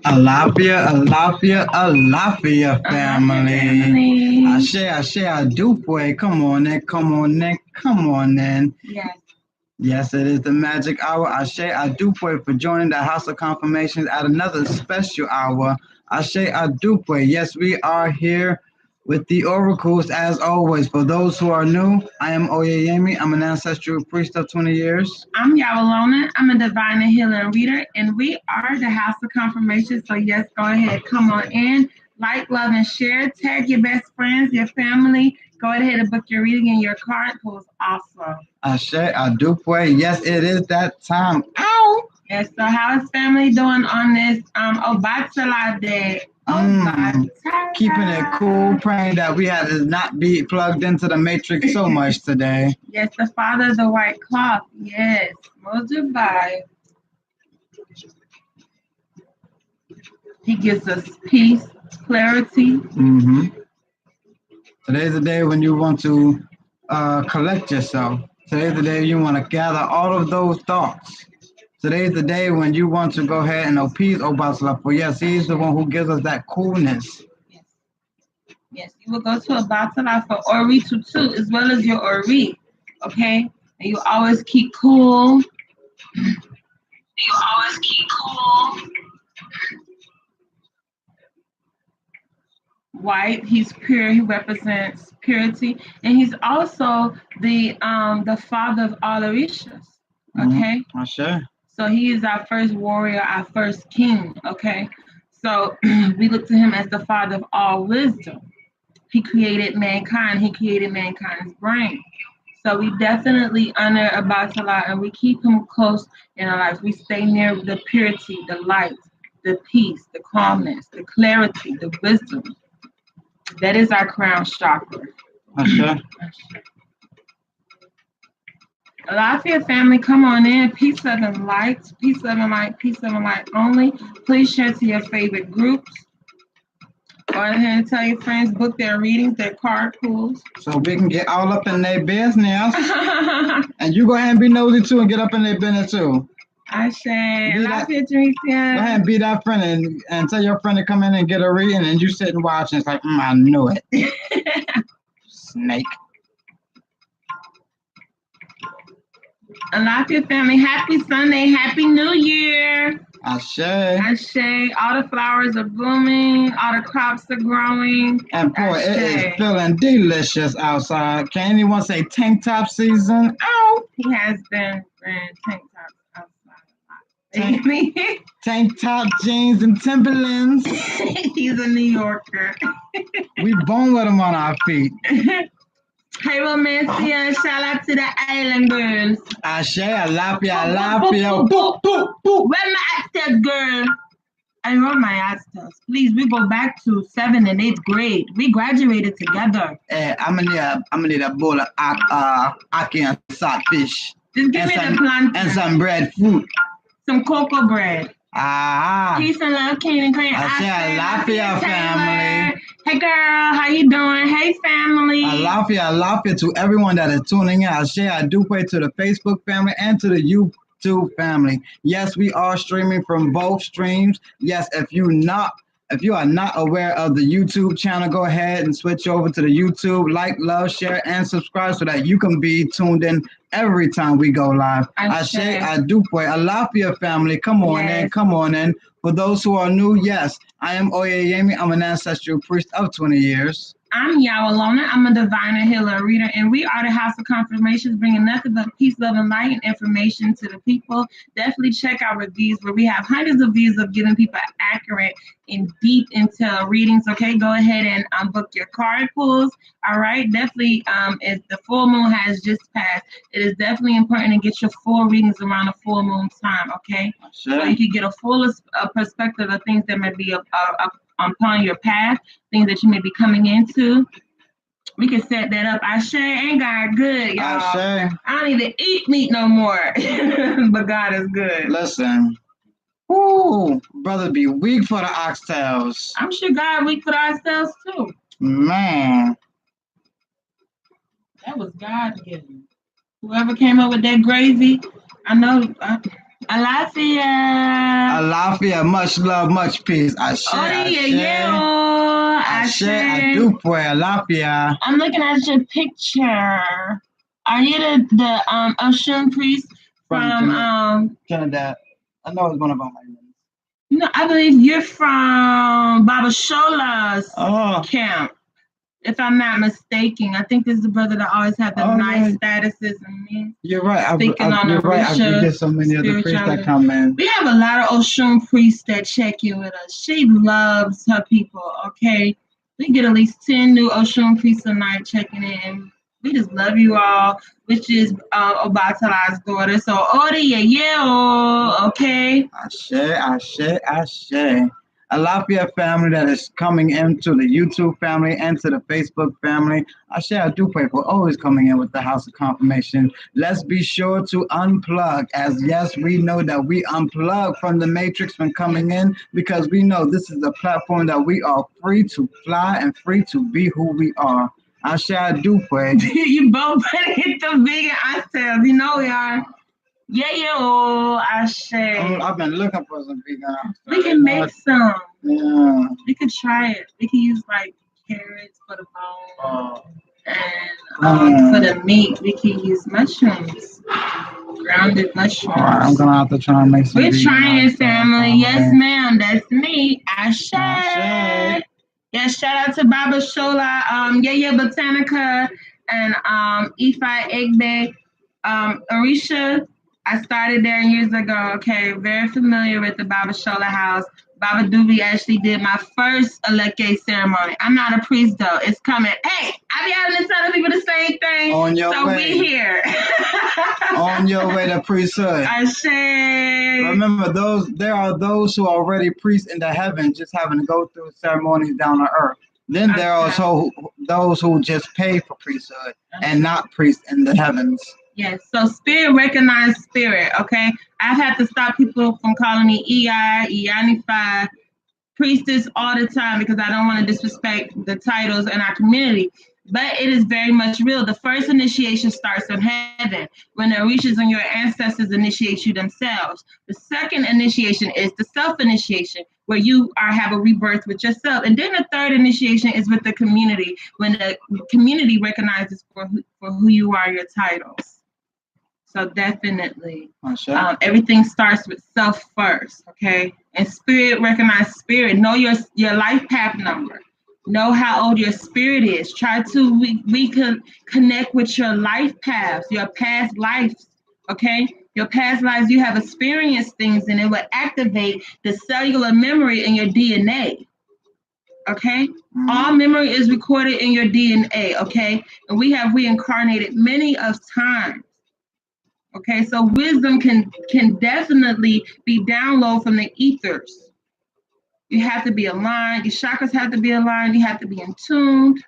Alafia, Alafia, Alafia family. Family. Ashe, I do pray. Come on in, come on in, come on in. Yes. Yes, it is the magic hour. Ashe, I do pray for joining the House of Confirmations at another special hour. Ashe, I do pray. Yes, we are here with the oracles as always. For those who are new, I am Oyeyemi. I'm an ancestral priest of 20 years. I'm Yawalona. I'm a divine and healing reader, and we are the House of Confirmation. So, yes, go ahead. Come on in. Like, love, and share. Tag your best friends, your family. Go ahead and book your reading, and your card pulls also. Ashe, I do pray. Yes, it is that time. Ow! Yes, so how is family doing on this Obatala Day? Keeping it cool, praying that we had to not be plugged into the matrix so much today. Yes, the father of the white cloth. Yes, Mojubai. He gives us peace, clarity. Today's the day when you want to collect yourself. Today's the day you want to gather all of those thoughts. Today's the day when you want to go ahead and appease Obasla. For yes, he's the one who gives us that coolness. Yes. Yes, you will go to Obatala for Ori Tutu as well as your Ori. Okay? And you always keep cool. White, he's pure, he represents purity, and he's also the father of all Orishas. Okay. Sure. So he is our first warrior, our first king. Okay. So we look to him as the father of all wisdom. He created mankind, he created mankind's brain. So we definitely honor Abatala and we keep him close in our lives. We stay near the purity, the light, the peace, the calmness, the clarity, the wisdom. That is our crown chakra. Sure. Alafia family, come on in. Peace, love, and light. Peace, love, and light. Peace, love, and light only. Please share to your favorite groups. Go ahead and tell your friends, book their readings, their card pools. So we can get all up in their business. And you go ahead and be nosy too and get up in their business too. I say, Alafia, Teresa. Go ahead and be that friend and tell your friend to come in and get a reading and you sit and watch and it's like, I knew it. Snake. Alafia family, happy Sunday, happy New Year. Ashe. Ashe. All the flowers are blooming, all the crops are growing. And boy, it is feeling delicious outside. Can anyone say tank top season? Ow! He has been wearing tank tops outside. Tank top jeans and Timberlands. He's a New Yorker. We born with them on our feet. Hey, Romancia, shout out to the island girls. Ashe, Alafia, Alafia. Boop, boop, boop. Where my actors, girl? I wrote my actors. Please, we go back to 7th and 8th grade. We graduated together. I'm gonna need a bowl of ackee and saltfish. Just give me the plantain. And some breadfruit. Some cocoa bread. Ah. Peace and love, King and Queen. Ashe, Alafia family. Hey girl, how you doing? Hey family. Alafia to everyone that is tuning in. Ashe, I do pray to the Facebook family and to the YouTube family. Yes, we are streaming from both streams. Yes, if you are not aware of the YouTube channel, go ahead and switch over to the YouTube, like, love, share, and subscribe so that you can be tuned in every time we go live. Ashe, I do pray. Alafia family, come on in, come on in. For those who are new, yes, I am Oyeyemi. I'm an ancestral priest of 20 years. I'm Yawalona. I'm a divine and healer reader, and we are the House of Confirmations, bringing nothing but peace, love, and light and information to the people. Definitely check our reviews where we have hundreds of views of giving people accurate and deep into readings. Okay, go ahead and book your card pulls. All right, definitely. If the full moon has just passed, it is definitely important to get your full readings around the full moon time. Okay, so you can get a full perspective of things that might be upon your path, things that you may be coming into. We can set that up. Ashe, ain't God good, y'all? Ashe. I don't even eat meat no more, but God is good. Listen, whoo, brother be weak for the oxtails. I'm sure God weak for the oxtails too. Man. That was God given. Whoever came up with that gravy, I know Alafia. Alafia, much love, much peace. Ashe, Ashe, Adu pray, Alafia. I'm looking at your picture. Are you the Oshun priest from Trinidad? I know it's one of our islands. No, I believe you're from Baba Shola's camp, if I'm not mistaken. I think this is the brother that always had the nice statuses and me. You're right. Speaking on you're right. I get so many other priests that come in. We have a lot of Oshun priests that check in with us. She loves her people, okay? We get at least 10 new Oshun priests a night checking in. We just love you all, which is Obatala's daughter. So, okay? Ashe. Alafia family that is coming into the YouTube family and to the Facebook family. Ashe, I do pray for always coming in with the house of confirmation. Let's be sure to unplug, as yes, we know that we unplug from the matrix when coming in, because we know this is a platform that we are free to fly and free to be who we are. Ashe, I do pray. You both better hit the vegan oxtails. You know we are. Ashe. I've been looking for some vegan oxtails. We can make some. Yeah. We could try it. We can use like carrots for the bone. And for the meat, we can use mushrooms. Grounded mushrooms. All right, I'm gonna have to try and make some. We're trying, family. Yes, ma'am. That's me. Ashe. Yeah, shout out to Baba Shola, Botanica, and Ifi Egbe, Arisha. I started there years ago. Okay, very familiar with the Baba Shola house. Baba Doobie actually did my first Eleke ceremony. I'm not a priest though. It's coming. Hey, I be having to tell people the same thing. On your way. We here. On your way to priesthood. Ashe. Remember, there are those who are already priests in the heaven, just having to go through ceremonies down on earth. Then there are also those who just pay for priesthood and not priests in the heavens. Yes, so spirit recognize spirit, okay? I've had to stop people from calling me Ianifi, priestess all the time because I don't want to disrespect the titles in our community. But it is very much real. The first initiation starts in heaven when the Orishas and your ancestors initiate you themselves. The second initiation is the self-initiation, where you have a rebirth with yourself. And then the third initiation is with the community, when the community recognizes for who you are, your titles. So definitely, everything starts with self first, okay? And spirit recognize spirit. Know your life path number. Know how old your spirit is. Try to we can connect with your life paths, your past lives, okay? Your past lives, you have experienced things, and it will activate the cellular memory in your DNA. Okay, all memory is recorded in your DNA. Okay, and we have reincarnated many of times. Okay, so wisdom can definitely be downloaded from the ethers. You have to be aligned. Your chakras have to be aligned. You have to be in tune.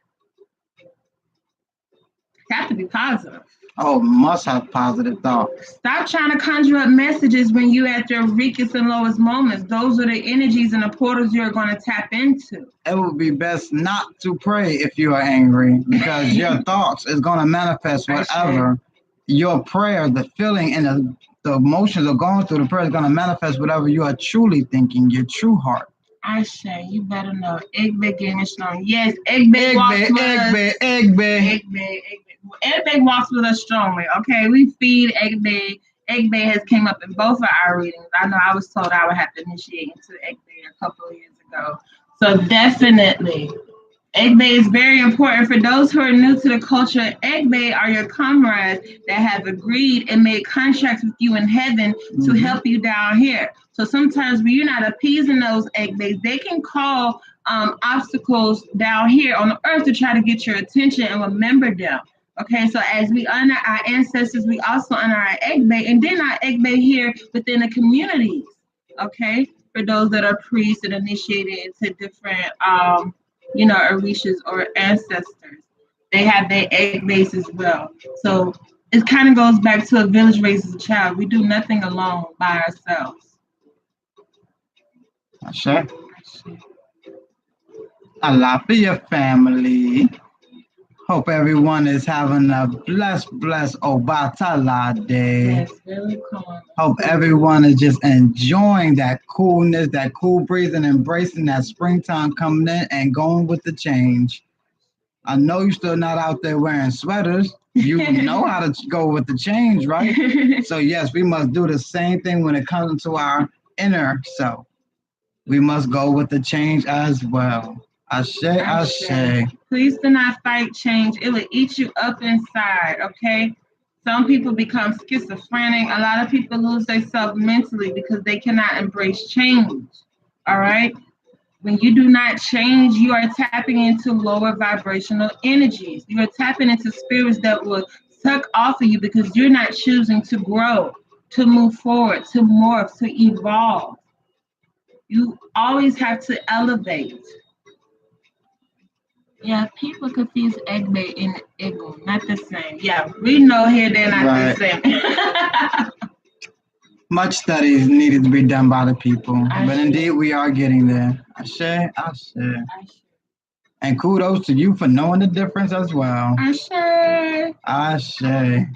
You have to be positive. Oh, must have positive thoughts. Stop trying to conjure up messages when you're at your weakest and lowest moments. Those are the energies and the portals you're going to tap into. It would be best not to pray if you are angry, because your thoughts is going to manifest whatever. Your prayer, the feeling and the emotions of going through the prayer is going to manifest whatever you are truly thinking, your true heart. Ashe, you better know. Egbe gave me strong. Yes, Egbe walks with us. Egbe walks with us strongly. Okay, we feed Egbe. Egbe has came up in both of our readings. I know I was told I would have to initiate into Egbe a couple of years ago. So definitely, Egbe is very important. For those who are new to the culture, Egbe are your comrades that have agreed and made contracts with you in heaven to help you down here. So sometimes when you're not appeasing those Egbes, they can call obstacles down here on the earth to try to get your attention and remember them. Okay, so as we honor our ancestors, we also honor our Egbe, and then our Egbe here within the communities. Okay, for those that are priests and initiated into different Orishas or ancestors, they have their egg base as well. So it kind of goes back to a village raises a child. We do nothing alone by ourselves. Ashe. Alafia family. Hope everyone is having a blessed Obatala day. Yes, very calm. Hope everyone is just enjoying that coolness, that cool breeze, and embracing that springtime coming in and going with the change. I know you're still not out there wearing sweaters. You know how to go with the change, right? So, yes, we must do the same thing when it comes to our inner self. We must go with the change as well. Ashe, ashe. Please do not fight change. It will eat you up inside, okay? Some people become schizophrenic. A lot of people lose themselves mentally because they cannot embrace change, all right? When you do not change, you are tapping into lower vibrational energies. You are tapping into spirits that will suck off of you because you're not choosing to grow, to move forward, to morph, to evolve. You always have to elevate. Yeah, people confuse egg and ego, not the same. Yeah, we know here they're not the same. Much study is needed to be done by the people, but indeed we are getting there. Ashe, ashe. And kudos to you for knowing the difference as well. Ashe. Ashe.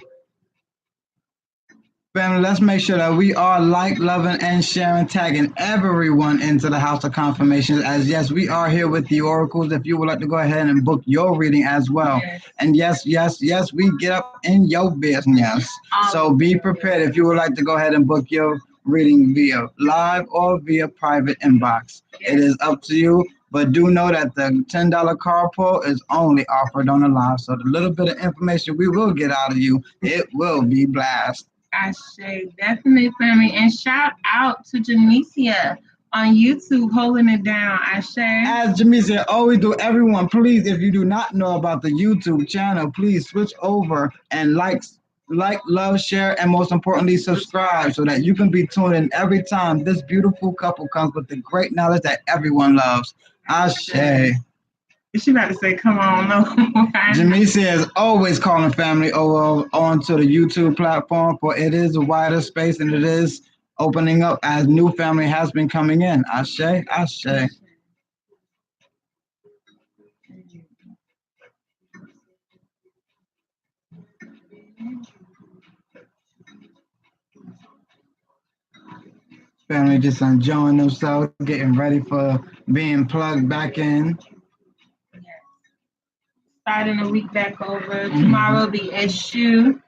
Family, let's make sure that we are loving, and sharing, tagging everyone into the House of Confirmations. As yes, we are here with the oracles. If you would like to go ahead and book your reading as well. Yes. And yes, we get up in your business. So be prepared if you would like to go ahead and book your reading via live or via private inbox. Yes. It is up to you. But do know that the $10 card pull is only offered on the live. So the little bit of information we will get out of you, it will be blast. Ashe, definitely, family. And shout out to Jamesia on YouTube holding it down. Ashe. As Jamesia always do, everyone, please, if you do not know about the YouTube channel, please switch over and like, love, share, and most importantly, subscribe so that you can be tuned in every time this beautiful couple comes with the great knowledge that everyone loves. Ashe. She about to say, come on, no. Jamesia is always calling family over onto the YouTube platform, for it is a wider space and it is opening up as new family has been coming in. Ashe, ashe. Family just enjoying themselves, getting ready for being plugged back in. Starting the week back over. Tomorrow will be SU.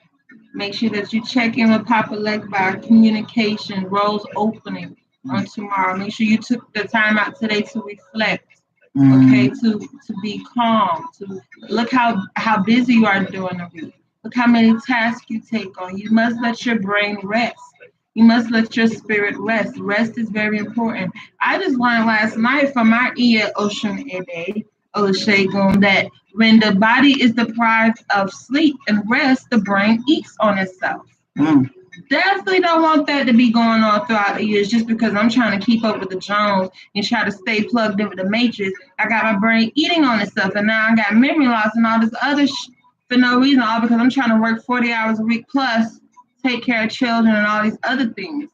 Make sure that you check in with Papa Lek by communication, roles opening on tomorrow. Make sure you took the time out today to reflect, okay, to be calm, to look how busy you are during the week. Look how many tasks you take on. You must let your brain rest. You must let your spirit rest. Rest is very important. I just learned last night from my Iya Ocean Ede, Olusegun, that when the body is deprived of sleep and rest, the brain eats on itself. Definitely don't want that to be going on throughout the years just because I'm trying to keep up with the Jones and try to stay plugged in with the Matrix. I got my brain eating on itself, and now I got memory loss and all this other for no reason, all because I'm trying to work 40 hours a week plus take care of children and all these other things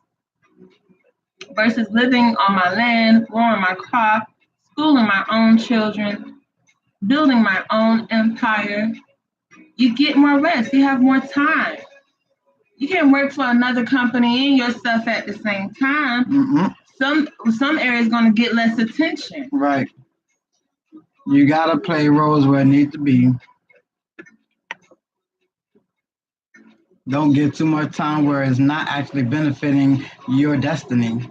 versus living on my land, growing my crop, schooling my own children, building my own empire. You get more rest. You have more time. You can work for another company and yourself at the same time. Some areas going to get less attention. Right. You got to play roles where it needs to be. Don't get too much time where it's not actually benefiting your destiny.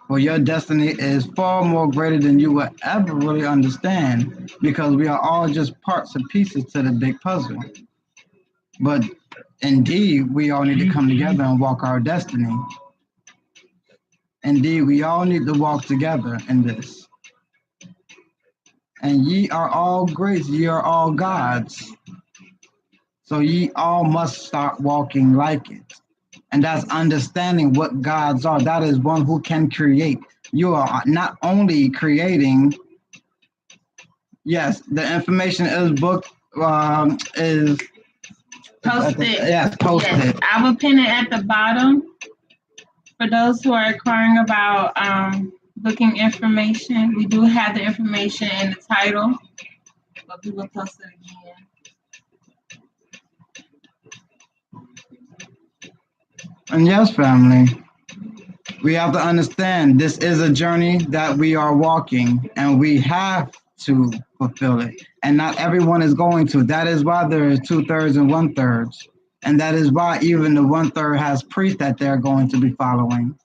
For your destiny is far more greater than you will ever really understand, because we are all just parts and pieces to the big puzzle. But indeed, we all need to come together and walk our destiny. Indeed, we all need to walk together in this. And ye are all greats, ye are all gods. So ye all must start walking like it. And that's understanding what gods are. That is one who can create. You are not only creating. Yes, the information is booked. Is posted. Yes, posted. Yes, I will pin it at the bottom for those who are inquiring about booking information. We do have the information in the title. but we will post it again. And yes, family, we have to understand this is a journey that we are walking and we have to fulfill it. And not everyone is going to. That is why there is two-thirds and one-thirds. And that is why even the one-third has priests that they're going to be following.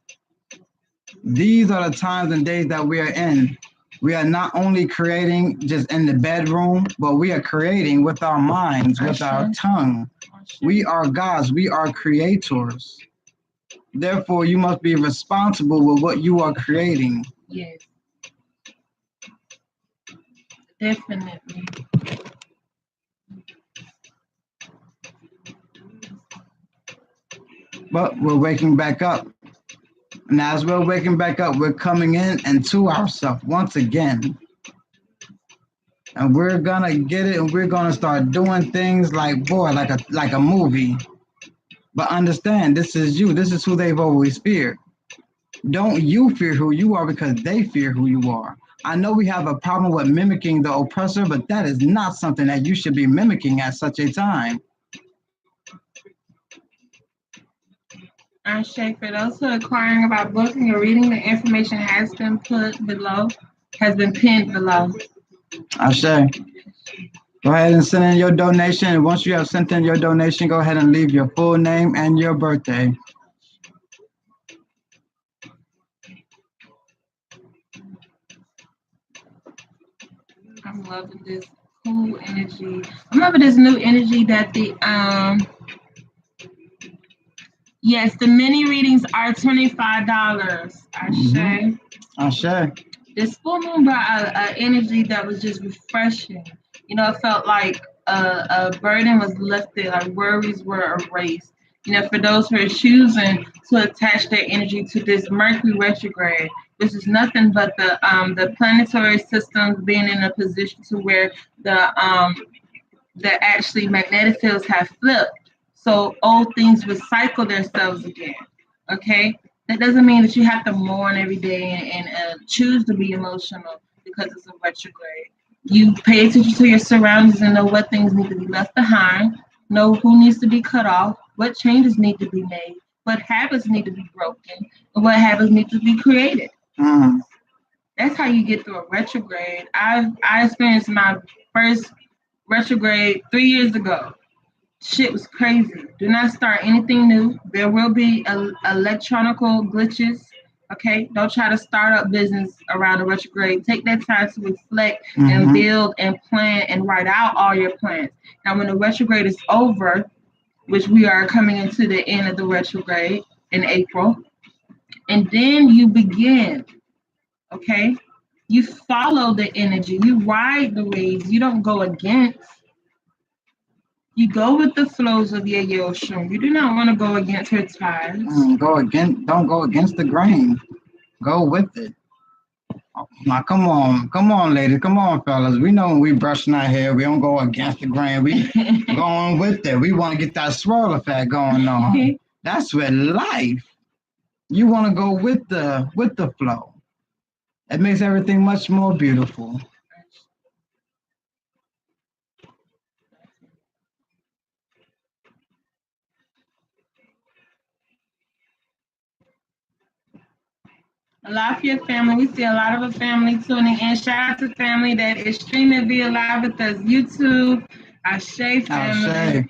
These are the times and days that we are in. We are not only creating just in the bedroom, but we are creating with our minds, with our tongue. We are gods, we are creators. Therefore, you must be responsible with what you are creating. Yes, definitely. But we're waking back up. And as we're waking back up, we're coming in and to ourselves once again. And we're gonna get it and we're gonna start doing things like boy, like a movie. But understand this is you. This is who they've always feared. Don't you fear who you are because they fear who you are. I know we have a problem with mimicking the oppressor, but that is not something that you should be mimicking at such a time. Shay, for those who are inquiring about booking or reading, the information has been put below, has been pinned below. Ashe. Go ahead and send in your donation. And once you have sent in your donation, go ahead and leave your full name and your birthday. I'm loving this cool energy. I'm loving this new energy that yes, the mini readings are $25. Ashe. Ashe. This full moon brought a energy that was just refreshing. You know, it felt like a burden was lifted, like worries were erased. You know, for those who are choosing to attach their energy to this Mercury retrograde, this is nothing but the planetary systems being in a position to where the actually magnetic fields have flipped. So old things recycle themselves again. Okay? That doesn't mean that you have to mourn every day and choose to be emotional because it's a retrograde. You pay attention to your surroundings and know what things need to be left behind, know who needs to be cut off, what changes need to be made, what habits need to be broken, and what habits need to be created. That's how you get through a retrograde. I experienced my first retrograde 3 years ago. Shit was crazy. Do not start anything new. There will be electronical glitches. Okay, don't try to start up business around a retrograde. Take that time to reflect and build and plan and write out all your plans. Now, when the retrograde is over, which we are coming into the end of the retrograde in April, and then you begin. Okay, you follow the energy. You ride the waves. You don't go against. You go with the flows of your ocean. You do not want to go against her tides. Don't go against the grain. Go with it. Now, come on, ladies, come on, fellas. We know when we brushing our hair, we don't go against the grain. We going with it. We want to get that swirl effect going on. That's with life. You want to go with the flow. It makes everything much more beautiful. Alafia family, we see a lot of a family tuning in. Shout out to family that is streaming via live with us. YouTube, Ashe family. Ashe.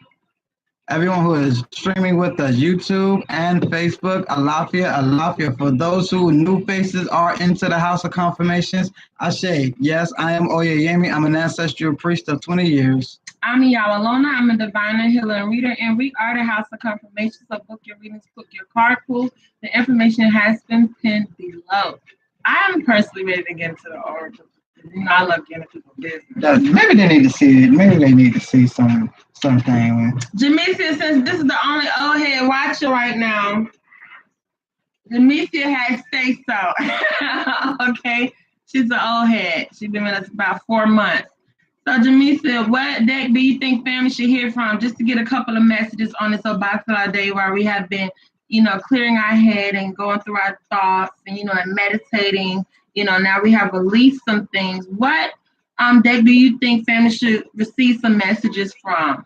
Everyone who is streaming with us, YouTube and Facebook, Alafia. For those who new faces are into the House of Confirmations, Ashe. Yes, I am Oyeyemi. I'm an ancestral priest of 20 years. I'm Yawalona. I'm a diviner, healer, and reader, and we are the House of Confirmations. So book your readings, book your card pools. The information has been pinned below. I'm personally ready to get into the oracle. You know, I love getting into people's business. Maybe they need to see it. Maybe they need to see something. Jamesia, since this is the only old head watching right now, Jamesia has say so. Okay, she's an old head. She's been with us about 4 months. So, Jamesia, what deck do you think family should hear from? Just to get a couple of messages on this Obatala day where we have been, clearing our head and going through our thoughts and, and meditating. Now we have released some things. What deck do you think families should receive some messages from?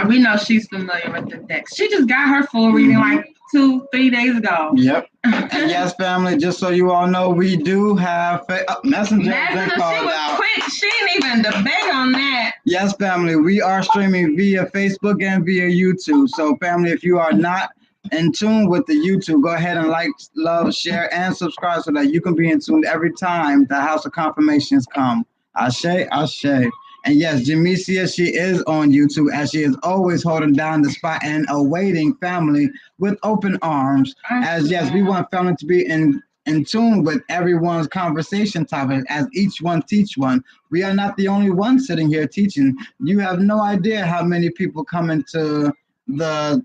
We know she's familiar with the deck. She just got her full reading like 2-3 days ago. Yep. And yes, family, just so you all know, we do have Messenger been called she was out. quick. She didn't even debate on that. Yes, family, we are streaming via Facebook and via YouTube. So, family, if you are not in tune with the YouTube, go ahead and like, love, share, and subscribe so that you can be in tune every time the House of Confirmations come. Ashe, Ashe. And yes, Jamesia, she is on YouTube, as she is always holding down the spot and awaiting family with open arms. As yes, we want family to be in tune with everyone's conversation topic, as each one teach one. We are not the only ones sitting here teaching. You have no idea how many people come into the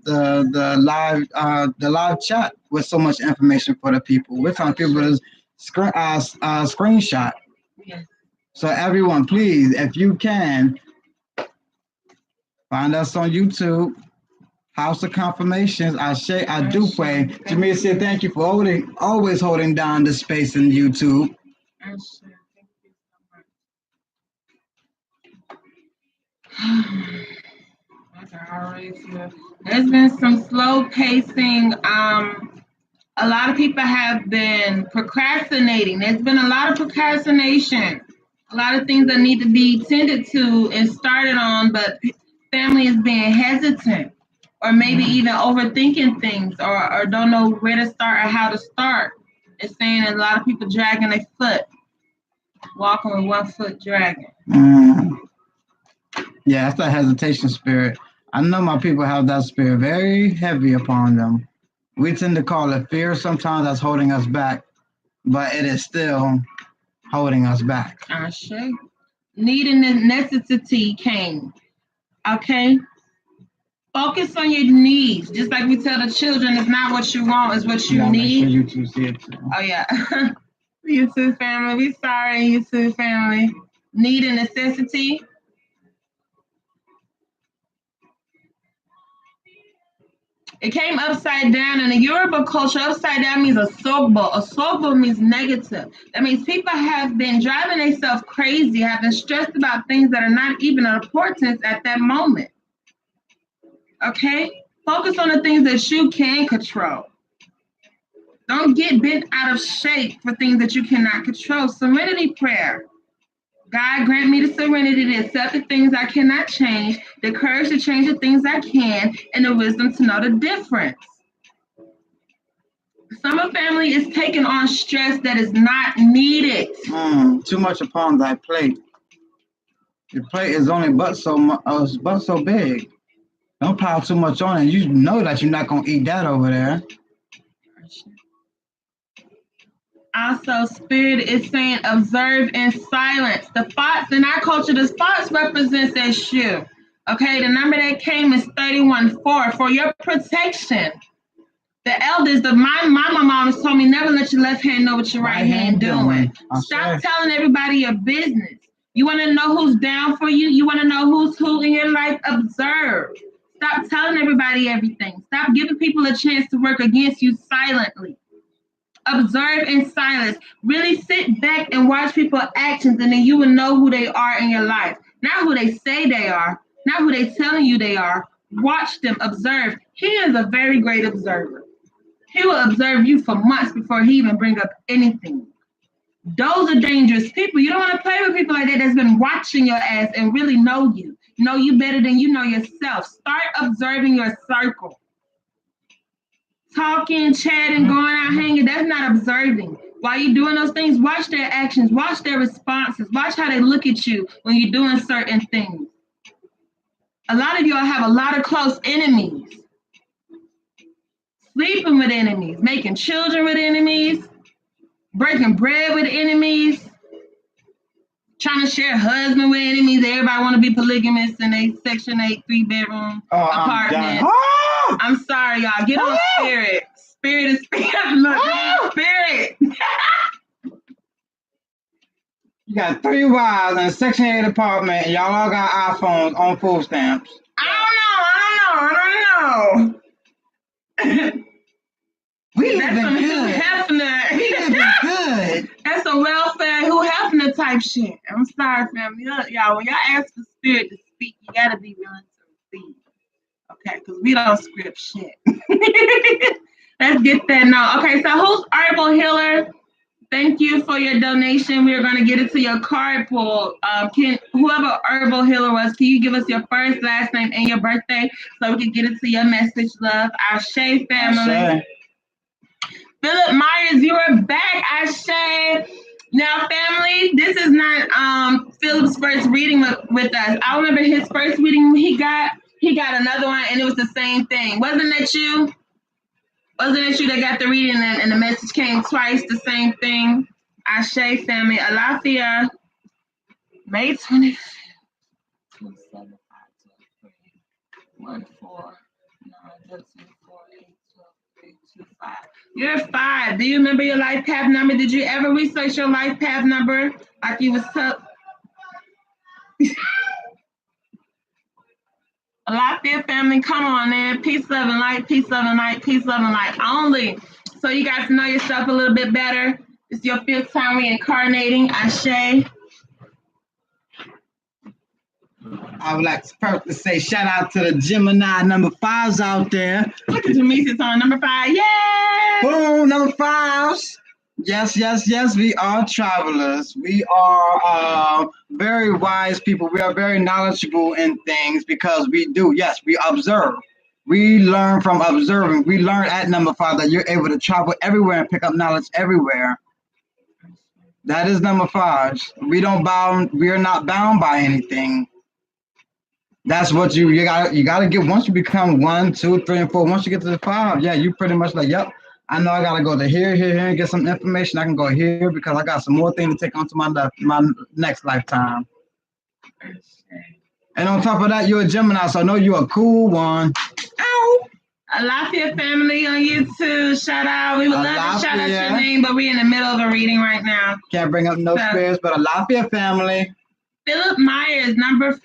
live chat with so much information for the people. We're telling people to screenshot. Yes. So everyone, please, if you can, find us on YouTube, House of Confirmations. Ashe, Adupe. Jamia said, thank you for always holding down the space in YouTube. Ashe, thank you so much. There's been some slow pacing. A lot of people have been procrastinating. There's been a lot of procrastination. A lot of things that need to be tended to and started on, but family is being hesitant or maybe even overthinking things or don't know where to start or how to start. It's saying a lot of people dragging their foot, walking with 1 foot dragging. Yeah, that's that hesitation spirit. I know my people have that spirit very heavy upon them. We tend to call it fear sometimes that's holding us back, but it is still holding us back. Ashe. Need and necessity came. Okay? Focus on your needs. Just like we tell the children, it's not what you want, it's what you need. Make sure you two see it too. Oh, yeah. YouTube family. We sorry, YouTube family. Need and necessity. It came upside down. In the Yoruba culture, upside down means a sobo. A sobo means negative. That means people have been driving themselves crazy, have been stressed about things that are not even of importance at that moment. Okay? Focus on the things that you can control. Don't get bent out of shape for things that you cannot control. Serenity prayer. God grant me the serenity to accept the things I cannot change, the courage to change the things I can, and the wisdom to know the difference. Some of family is taking on stress that is not needed. Too much upon thy plate. Your plate is only but so big. Don't pile too much on it. You know that you're not gonna eat that over there. Also, spirit is saying observe in silence. The thoughts in our culture, the thoughts represents that shoe. Okay, the number that came is 31-4 for your protection. The elders, my mom always told me, never let your left hand know what your right hand doing. Stop telling everybody your business. You want to know who's down for you? You want to know who's who in your life? Observe. Stop telling everybody everything. Stop giving people a chance to work against you silently. Observe in silence. Really sit back and watch people's actions, and then you will know who they are in your life. Not who they say they are, not who they telling you they are. Watch them, observe. He is a very great observer. He will observe you for months before he even bring up anything. Those are dangerous people. You don't want to play with people like that that's been watching your ass and really know you better than you know yourself. Start observing your circle. Talking, chatting, going out, hanging, that's not observing. While you're doing those things, watch their actions, watch their responses, watch how they look at you when you're doing certain things. A lot of y'all have a lot of close enemies. Sleeping with enemies, making children with enemies, breaking bread with enemies, trying to share a husband with enemies. Everybody want to be polygamous in a Section 8 3-bedroom apartment. I'm sorry, y'all. Get on spirit. Spirit is spirit. Look, spirit. You got 3 wives in a Section 8 apartment, and y'all all got iPhones on food stamps. I don't know. We living good. We living good. That's a welfare Okay, who having to type shit? I'm sorry, family. Y'all, when y'all ask the spirit to speak, you gotta be willing to receive. Okay, because we don't script shit. Let's get that now. Okay, so who's Herbal Healer? Thank you for your donation. We're going to get it to your card pool. Can whoever Herbal Healer was, can you give us your first, last name, and your birthday so we can get it to your message, love? Ashe family. Ashe. Philip Myers, you are back. Ashe. Now, family, this is not Philip's first reading with us. I remember his first reading he got another one, and it was the same thing. Wasn't that you? Wasn't it you that got the reading and the message came twice, the same thing? Ashe family, Alafia, May 25th, 275, 1, 4, 9, 13, 4, 8, 12, 3, 2, 5. You're 5. Do you remember your life path number? Did you ever research your life path number like you was tough? Alafia family, come on in. Peace, love, and light. Peace, love, and light. Peace, love, and light only. So you guys know yourself a little bit better. It's your 5th time reincarnating. Ashe. I would like to first say shout out to the Gemini number 5s out there. Look at Jamisa's on number 5. Yay! Boom, number 5s. Yes, yes, yes, we are travelers. We are very wise people. We are very knowledgeable in things because we do. Yes, we observe. We learn from observing. We learn at number 5 that you're able to travel everywhere and pick up knowledge everywhere. That is number 5. We are not bound by anything. That's what you gotta get. Once you become 1, 2, 3, and 4. Once you get to the 5, yeah, you pretty much like, yep. I know I gotta go to here, and get some information. I can go here because I got some more things to take on to my next lifetime. And on top of that, you're a Gemini, so I know you're a cool one. Ow! Alafia family on YouTube, shout out. We would love to shout out your name, but we're in the middle of a reading right now. Can't bring up no spirits, but Alafia family. Philip Myers, number 5.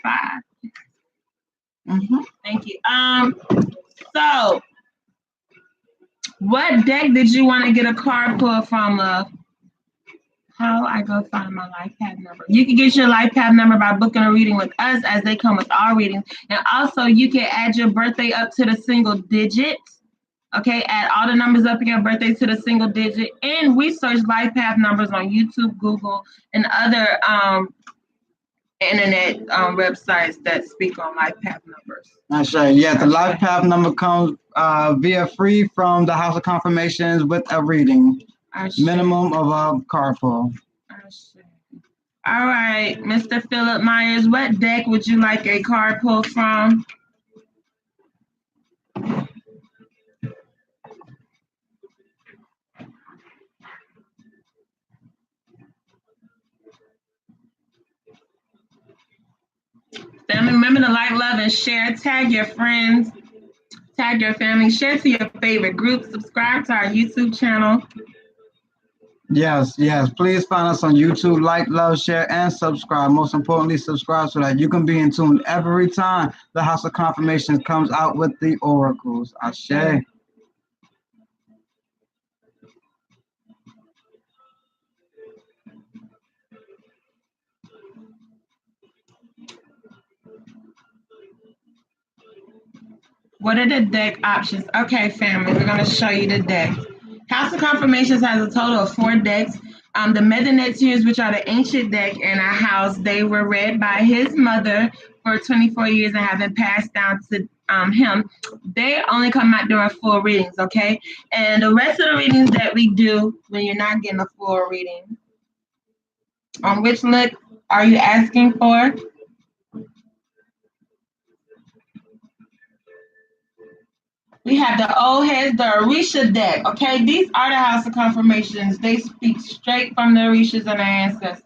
Mm-hmm. Thank you. So what deck did you want to get a card pull from, love? How I go find my life path number? You can get your life path number by booking a reading with us as they come with our readings. And also you can add your birthday up to the single digit. Okay, add all the numbers up in your birthday to the single digit. And research life path numbers on YouTube, Google, and other internet websites that speak on life path numbers. That's right. Yeah, the life path number comes via free from the House of Confirmations with a reading. Minimum of a card pull. All right, Mr. Philip Myers, what deck would you like a card pull from? Family, remember to like, love, and share. Tag your friends. Tag your family. Share to your favorite group. Subscribe to our YouTube channel. Yes, yes. Please find us on YouTube. Like, love, share, and subscribe. Most importantly, subscribe so that you can be in tune every time the House of Confirmations comes out with the oracles. Ashe. What are the deck options? Okay, family, we're going to show you the deck. House of Confirmations has a total of 4 decks. The Medinetiers, which are the ancient deck in our house, they were read by his mother for 24 years and have been passed down to him. They only come out during full readings, okay? And the rest of the readings that we do when you're not getting a full reading. Which look are you asking for? We have the old heads, the Orisha deck. Okay, these are the House of Confirmations. They speak straight from the Orishas and their ancestors.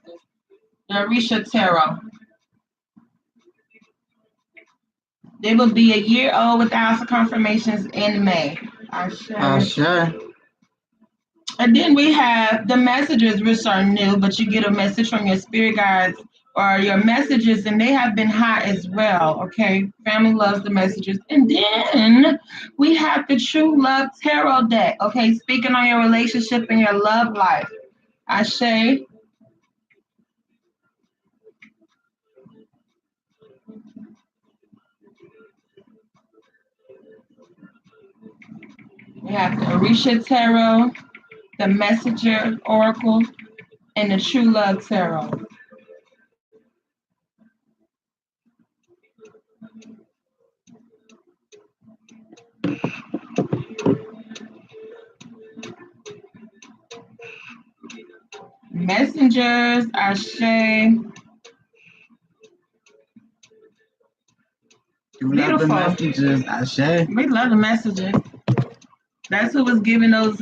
The Orisha Tarot. They will be a year old with the House of Confirmations in May. Ashe. And then we have the messages, which are new, but you get a message from your spirit guides or your messages, and they have been hot as well, okay? Family loves the messages. And then we have the True Love Tarot deck, okay? Speaking on your relationship and your love life. Ashe. We have the Orisha Tarot, the Messenger Oracle, and the True Love Tarot. Messengers, Ashe. You love the messages, Ashe. We love the messages. That's who was giving those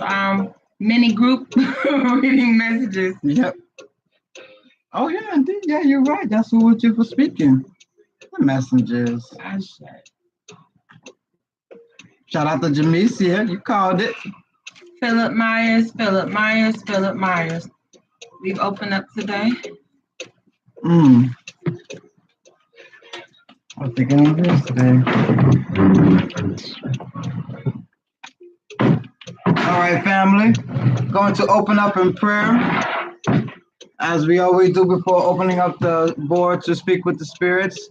mini group reading messages. Yep. Oh yeah, indeed. Yeah, you're right. That's who was just for speaking. The messengers. Ashe. Shout out to Jamesia. You called it. Philip Myers, Philip Myers, Philip Myers. We've opened up today. I was thinking of this today. All right, family. Going to open up in prayer, as we always do before opening up the board to speak with the spirits.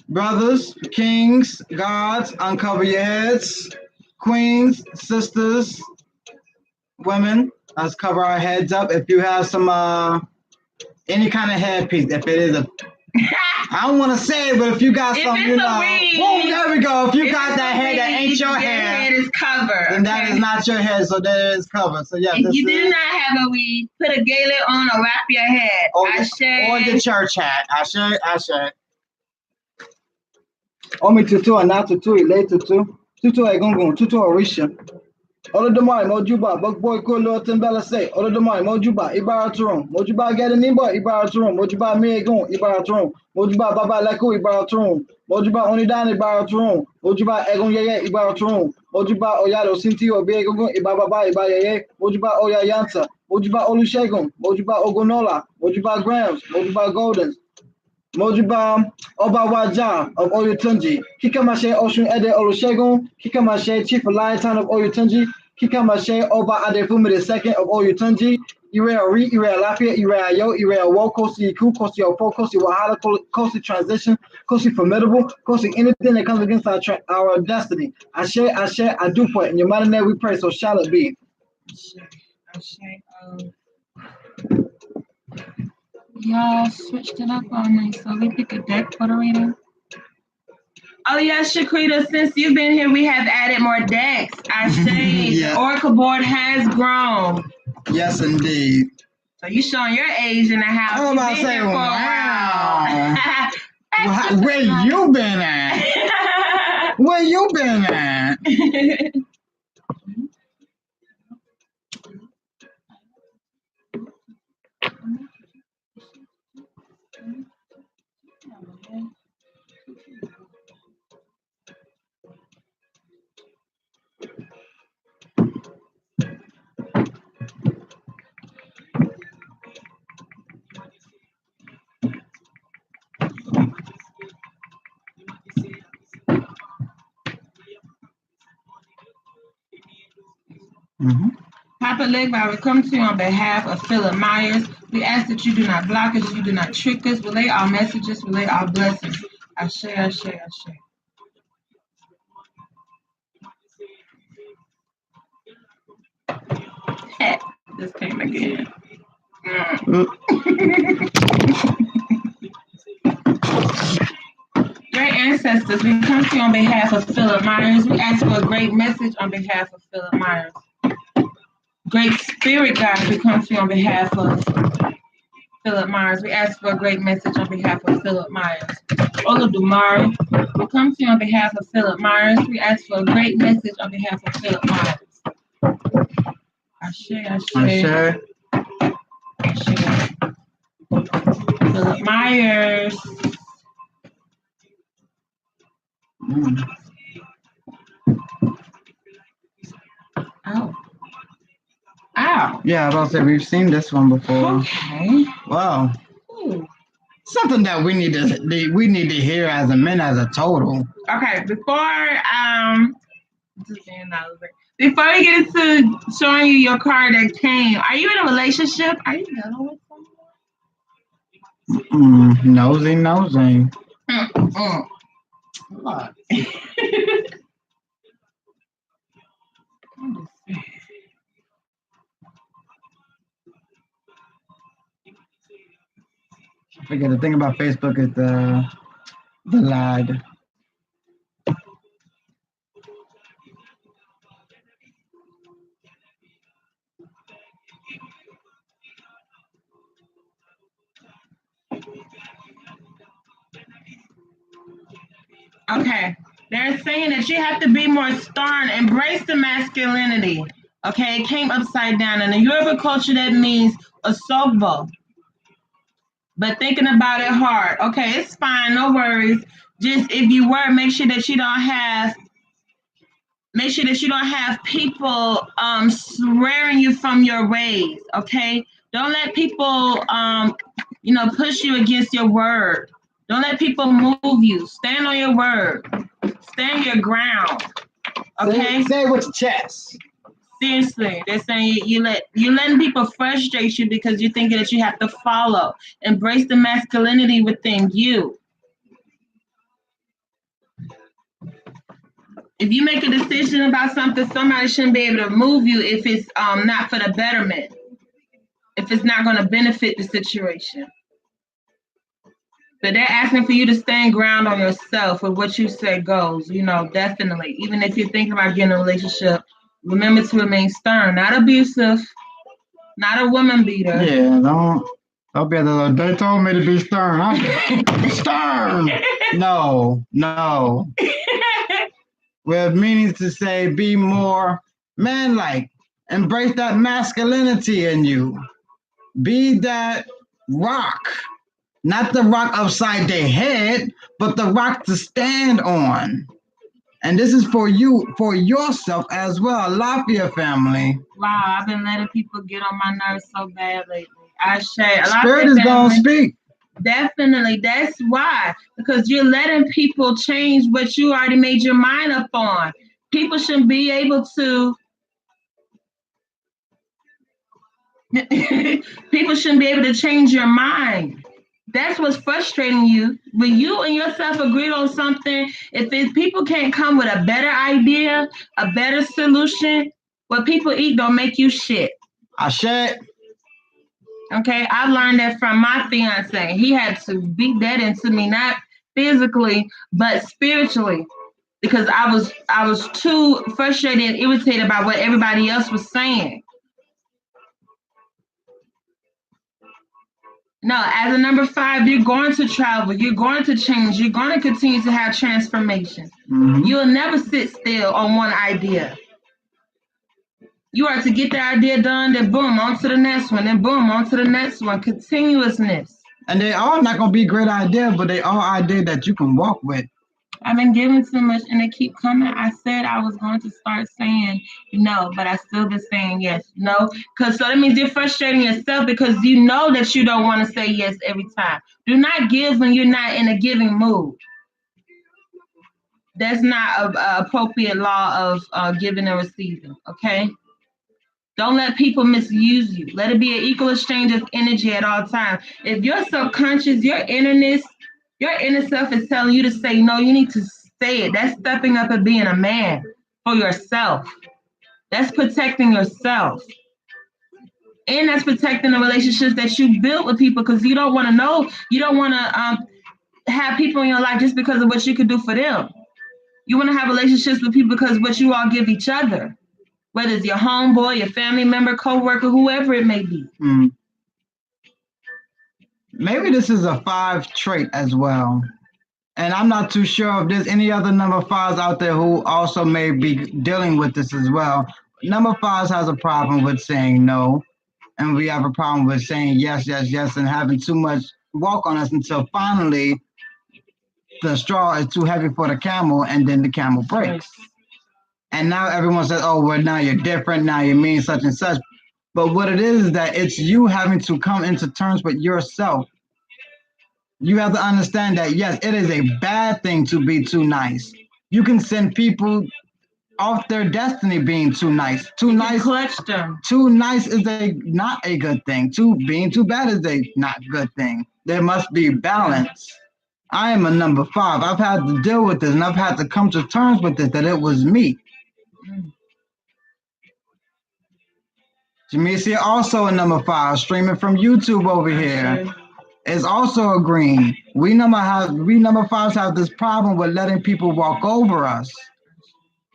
Brothers, kings, gods, uncover your heads. Queens, sisters, women, let's cover our heads up. If you have some any kind of headpiece, if it is a I don't want to say it, but if you got If some, it's you a know, wig, boom, there we go. If you if got it's that a hair that wig, ain't your that hair, head is covered. then that is not your head, so that is covered. So yeah, If this you do is, not have a wig, put a galet on or wrap your head. or the church hat. Ashe. Omi tutu ana tutu ile tutu. Tutu egungun, tutu orisha. Olodumare mojuba, bugboy kolo tembela say. Olodumare mojuba, ibara turun. Mojuba get an imba, ibara turun. Mojuba megun, ibara turun. Mojuba baba leko, ibara turun. Mojuba onidani, ibara turun. Mojuba egun yeye, ibara turun. Mojuba oyalo sinti obi egungun, ibaba iba yeye. Mojuba oya yanta. Mojuba olusegun. Mojuba ogonola. Mojuba grams. Mojuba goldens. Mojuba Obawaja of Oyotunji, Kikamashe Oshun Ede Olusegun, Kikamashe Chief Lion of Oyotunji, Kikamashe Oba Adefumi II of Oyotunji, Ire Ori, Ire Alafia, Ire Ayo, Ire Awo, Kosi Iku, Kosi Ofo, Kosi Wahala, Kosi Transition, Kosi Formidable, Kosi anything that comes against our destiny. Ashe, I do put in your mighty name we pray, so shall it be. Y'all switched it up on me, so we pick a deck for the reading. Oh yes, Shaquita, since you've been here, we have added more decks. I say Yeah. the Oracle board has grown. Yes, indeed. So you showing your age in the house. I was about to say, wow. Where you been at? Where you been at? Papa Legba, we come to you on behalf of Philip Myers. We ask that you do not block us, you do not trick us. Relay our messages, relay our blessings. Ashe, ashe, ashe. This came again. Great ancestors, we come to you on behalf of Philip Myers. We ask for a great message on behalf of Philip Myers. Great Spirit God, we come to you on behalf of Philip Myers. We ask for a great message on behalf of Philip Myers. Olodumare, we come to you on behalf of Philip Myers. We ask for a great message on behalf of Philip Myers. Ashe, ashe. Ashe. Ashe. Philip Myers. Oh. Ow. Yeah, I was about to say we've seen this one before. Okay. Wow. Ooh. Something that we need to hear as a men as a total. Okay, before before we get into showing you your card that came, are you in a relationship? Are you dealing with someone? Nosy. What? Forget the thing about Facebook is the lied. Okay. They're saying that you have to be more stern, embrace the masculinity. Okay, it came upside down. In the Yoruba culture, that means a sobo. But thinking about it hard. Okay, it's fine, no worries. Just if you were, make sure that you don't have people swearing you from your ways. Okay, don't let people push you against your word. Don't let people move you. Stand on your word. Stand your ground. Okay. Say it with your chest. Seriously, they're saying you're letting people frustrate you because you're thinking that you have to follow. Embrace the masculinity within you. If you make a decision about something, somebody shouldn't be able to move you if it's not for the betterment. If it's not going to benefit the situation. But they're asking for you to stand ground on yourself with what you say goes, definitely. Even if you're thinking about getting a relationship, remember to remain stern, not abusive, not a woman beater. Yeah, don't be they told me to be stern. I'm stern. No. With meaning to say be more manlike. Embrace that masculinity in you. Be that rock. Not the rock upside their head, but the rock to stand on. And this is for you, for yourself as well, Alafia family. Wow, I've been letting people get on my nerves so bad lately. I share. Spirit is going to speak. Definitely. That's why. Because you're letting people change what you already made your mind up on. People shouldn't be able to people shouldn't be able to change your mind. That's what's frustrating you. When you and yourself agree on something, if people can't come with a better idea, a better solution, what people eat don't make you shit. I share. Okay, I learned that from my fiance. He had to beat that into me, not physically, but spiritually, because I was too frustrated and irritated by what everybody else was saying. No, as a number 5, you're going to travel, you're going to change, you're going to continue to have transformation. Mm-hmm. You'll never sit still on one idea. You are to get the idea done, then boom, on to the next one, then boom, on to the next one. Continuousness. And they all not going to be great ideas, but they all ideas that you can walk with. I've been giving too much and they keep coming. I said I was going to start saying no, but I still been saying yes, no. So that means you're frustrating yourself because you know that you don't want to say yes every time. Do not give when you're not in a giving mood. That's not a appropriate law of giving and receiving, okay? Don't let people misuse you. Let it be an equal exchange of energy at all times. If your subconscious, your inner self is telling you to say no, you need to say it. That's stepping up and being a man for yourself. That's protecting yourself. And that's protecting the relationships that you built with people because you don't want to have people in your life just because of what you could do for them. You want to have relationships with people because of what you all give each other. Whether it's your homeboy, your family member, co-worker, whoever it may be. Mm. Maybe this is a 5 trait as well. And I'm not too sure if there's any other number 5s out there who also may be dealing with this as well. Number 5s has a problem with saying no. And we have a problem with saying yes, and having too much walk on us until finally the straw is too heavy for the camel and then the camel breaks. And now everyone says, oh, well, now you're different. Now you mean such and such. But what it is that it's you having to come into terms with yourself. You have to understand that, yes, it is a bad thing to be too nice. You can send people off their destiny being too nice. Too nice. Too nice is not a good thing. Being too bad is a not good thing. There must be balance. I am a number 5. I've had to deal with this and I've had to come to terms with it, that it was me. Jamesia also a number 5, streaming from YouTube over here. is also agreeing. We number fives have this problem with letting people walk over us.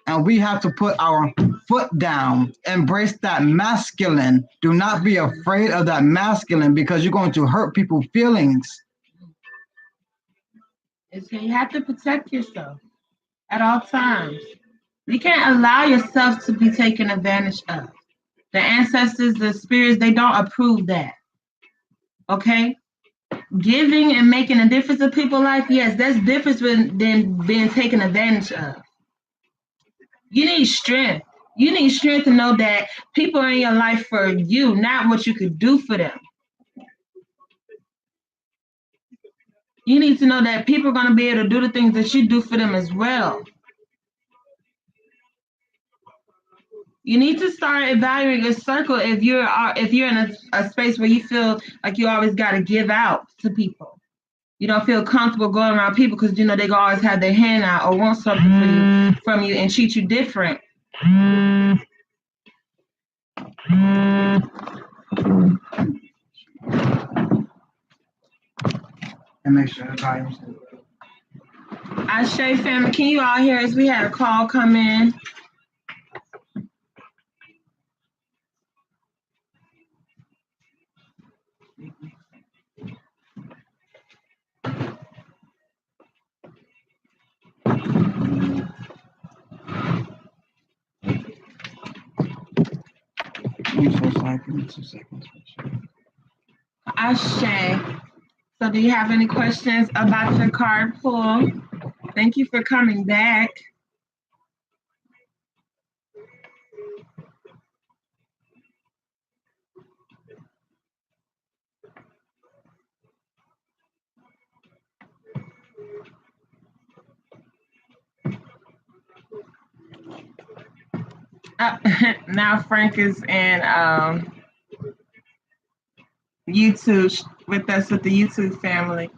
And we have to put our foot down, embrace that masculine. Do not be afraid of that masculine because you're going to hurt people's feelings. So you have to protect yourself at all times. You can't allow yourself to be taken advantage of. The ancestors, the spirits, they don't approve that. Okay? Giving and making a difference in people's life, yes, that's different than being taken advantage of. You need strength. You need strength to know that people are in your life for you, not what you could do for them. You need to know that people are going to be able to do the things that you do for them as well. You need to start evaluating your circle if you're in a space where you feel like you always got to give out to people. You don't feel comfortable going around people because you know they always have their hand out or want something from you and treat you different. And make sure the volume's good. Ashe family, can you all hear us? We had a call come in. Give me 2 seconds. Ashe. So do you have any questions about your card pull? Thank you for coming back. Now Frank is in YouTube with us with the YouTube family.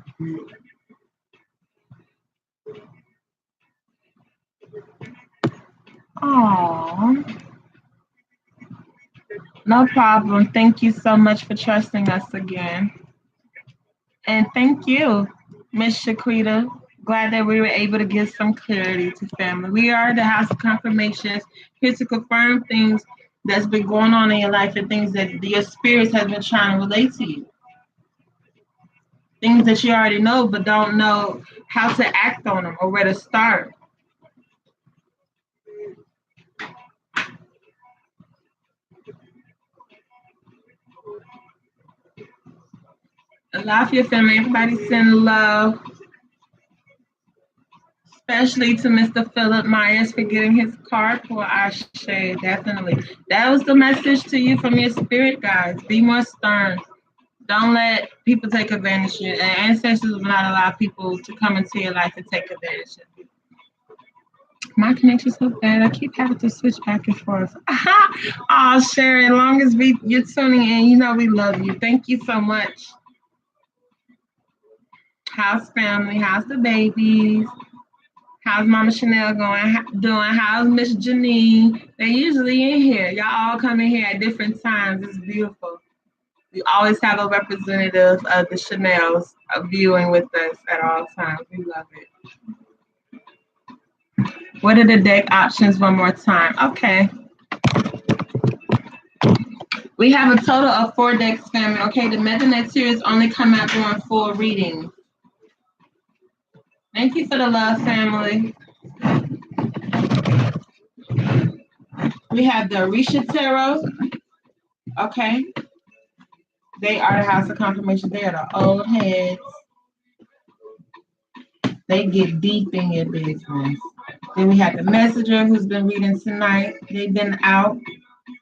Oh, no problem. Thank you so much for trusting us again. And thank you, Miss Shaquita. Glad that we were able to give some clarity to family. We are the House of Confirmations, here to confirm things that's been going on in your life and things that your spirits have been trying to relate to you. Things that you already know but don't know how to act on them or where to start. Alafia family, everybody send love, especially to Mr. Philip Myers for getting his card for Ashe. Definitely. That was the message to you from your spirit guides. Be more stern. Don't let people take advantage of you. And ancestors will not allow people to come into your life and take advantage of you. My connection's so bad. I keep having to switch back and forth. Oh, Sherry, as long as you're tuning in, you know we love you. Thank you so much. How's family? How's the babies? How's Mama Chanel doing? How's Miss Janine? They're usually in here. Y'all all come in here at different times. It's beautiful. We always have a representative of the Chanels viewing with us at all times. We love it. What are the deck options one more time? Okay. We have a total of 4 decks, family. Okay, the Meganet series only come out during full readings. Thank you for the love, family. We have the Orisha Tarot. Okay. They are the House of Confirmation. They are the old heads. They get deep in your business. Then we have the Messenger who's been reading tonight. They've been out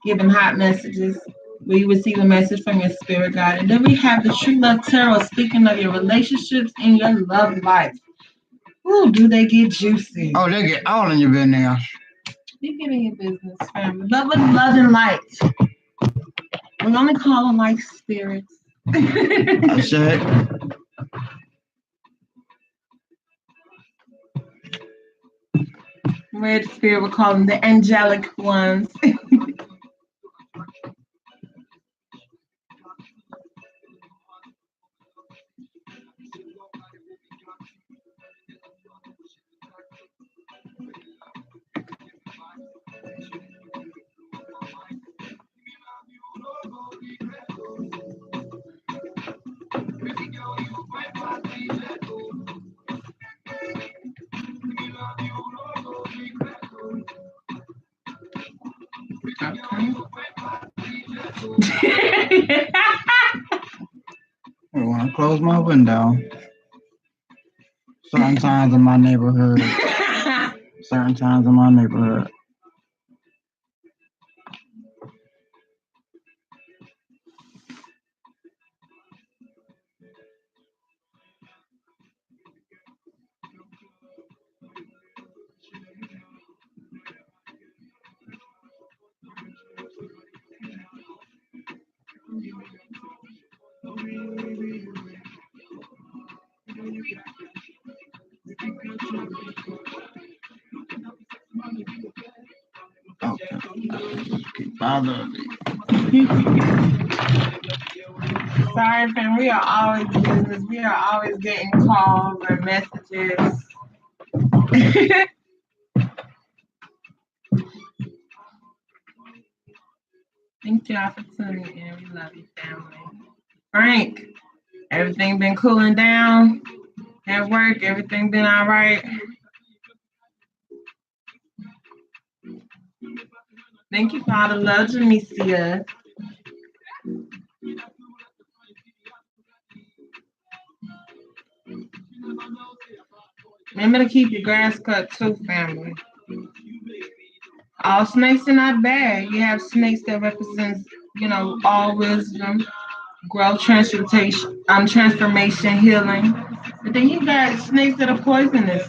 giving hot messages where you receive a message from your spirit guide. And then we have the True Love Tarot speaking of your relationships and your love life. Ooh, do they get juicy? Oh, they get all in your business. They get in your business, family. Love and light. We only call them like spirits. I said. Red spirit would call them the angelic ones. I want to close my window. Certain times in my neighborhood. Certain times in my neighborhood. Okay. Keep bothering me. Sorry, fam. We are always business. We are always getting calls or messages. Thank y'all for tuning in. We love you, family. Frank, everything been cooling down at work? Everything been all right? Thank you for all the love, Janicia. Remember to keep your grass cut too, family. All snakes are not bad. You have snakes that represents, all wisdom, growth, transformation, healing. But then you got snakes that are poisonous.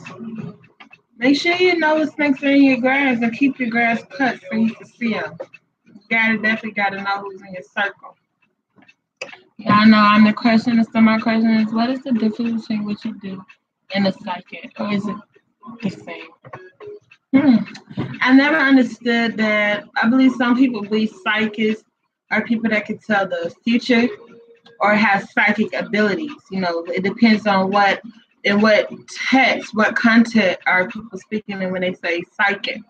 Make sure you know what snakes are in your grass and keep your grass cut so you can see them. Definitely gotta know who's in your circle. Y'all know I'm the question, and so my question is, what is the difference between what you do and a psychic, or is it the same? I never understood that. I believe some people believe psychics are people that can tell the future or have psychic abilities. It depends on what text, what content are people speaking in when they say psychic.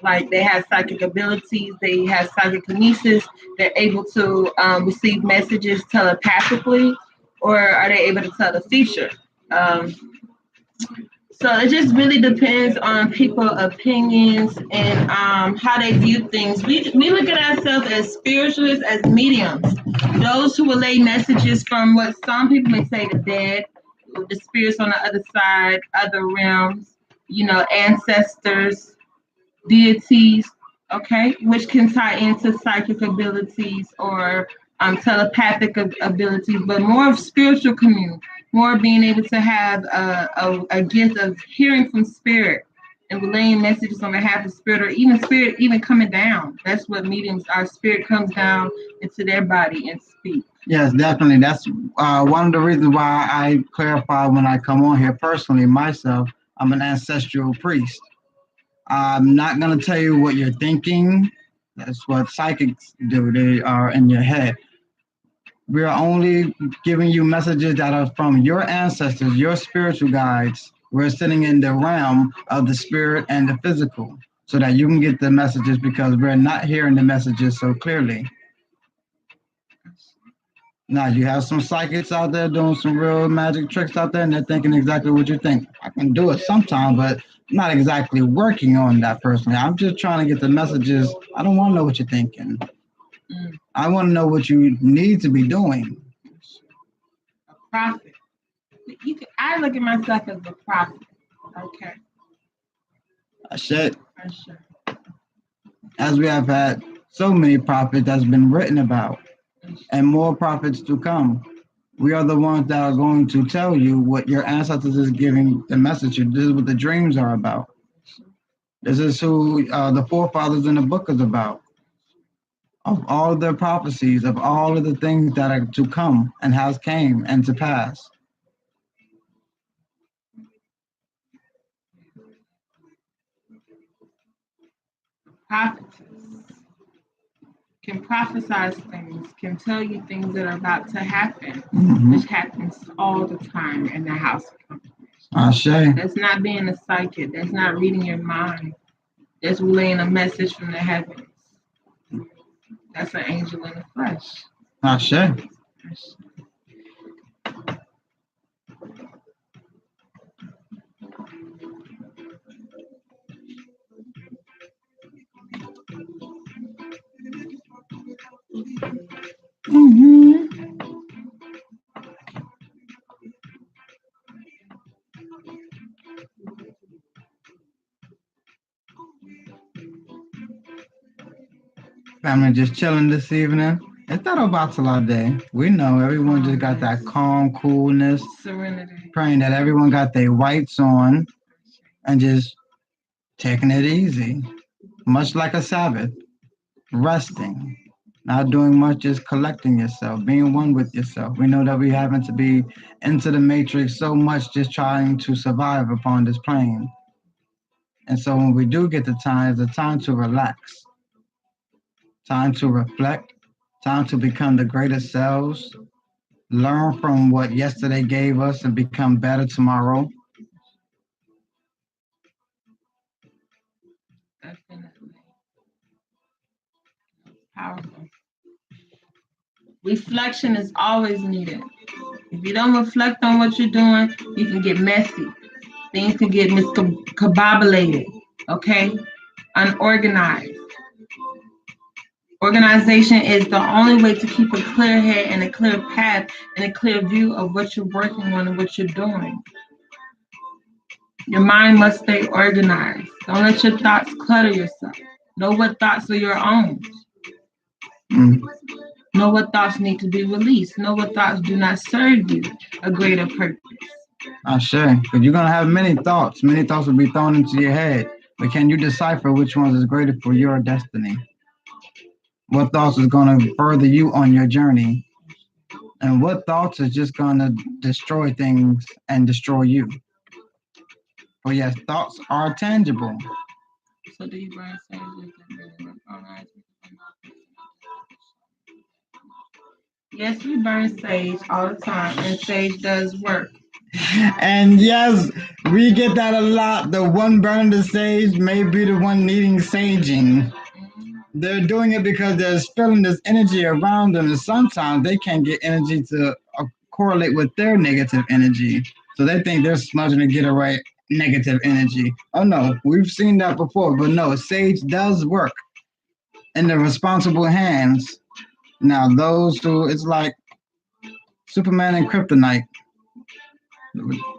Like they have psychic abilities, they have psychokinesis, they're able to receive messages telepathically, or are they able to tell the future? Um, so it just really depends on people's opinions and how they view things. We look at ourselves as spiritualists, as mediums, those who relay messages from what some people may say the dead, the spirits on the other side, other realms, ancestors, deities, okay, which can tie into psychic abilities or telepathic abilities, but more of spiritual commune, more being able to have a gift of hearing from spirit and relaying messages on behalf of spirit, or even spirit even coming down. That's what mediums are. Spirit comes down into their body and speaks. Yes, definitely. That's one of the reasons why I clarify when I come on here personally myself. I'm an ancestral priest. I'm not going to tell you what you're thinking. That's what psychics do. They are in your head. We are only giving you messages that are from your ancestors, your spiritual guides. We're sitting in the realm of the spirit and the physical so that you can get the messages because we're not hearing the messages so clearly. Now, you have some psychics out there doing some real magic tricks out there, and they're thinking exactly what you think. I can do it sometimes, but not exactly working on that personally. I'm just trying to get the messages. I don't want to know what you're thinking. I want to know what you need to be doing. A prophet. I look at myself as a prophet. Okay. I should. As we have had so many prophets that's been written about, and more prophets to come. We are the ones that are going to tell you what your ancestors is giving the message. This is what the dreams are about. This is who the forefathers in the book is about. Of all their prophecies, of all of the things that are to come and has came and to pass. Prophetess can prophesize things, can tell you things that are about to happen, which happens all the time in the house. That's not being a psychic. That's not reading your mind. That's relaying a message from the heavens. That's an angel in the flesh. Ashe. Mm-hmm. Family just chilling this evening. It's not about our day. We know everyone just got that calm coolness, Serenity. praying that everyone got their whites on and just taking it easy, much like a Sabbath, resting, not doing much, just collecting yourself, being one with yourself. We know that we happen to be into the matrix so much, just trying to survive upon this plane. And so when we do get the time, it's a time to relax, time to reflect, time to become the greatest selves, learn from what yesterday gave us and become better tomorrow. Definitely. Powerful. Reflection is always needed. If you don't reflect on what you're doing, you can get messy. Things can get miscombobulated, okay? Unorganized. Organization is the only way to keep a clear head and a clear path and a clear view of what you're working on and what you're doing. Your mind must stay organized. Don't let your thoughts clutter yourself. Know what thoughts are your own. Mm. Know what thoughts need to be released. Know what thoughts do not serve you a greater purpose. I sure, because you're gonna have many thoughts. Many thoughts will be thrown into your head, but can you decipher which ones is greater for your destiny? What thoughts is gonna further you on your journey, and what thoughts is just gonna destroy things and destroy you? For yes, thoughts are tangible. So do you burn sage? Yes, we burn sage all the time, and sage does work. And yes, we get that a lot. The one burning the sage may be the one needing saging. They're doing it because they're feeling this energy around them, and sometimes they can't get energy to correlate with their negative energy. So they think they're smudging to get away negative energy. Oh no, we've seen that before, but no, sage does work in the responsible hands. Now, those who it's like Superman and Kryptonite.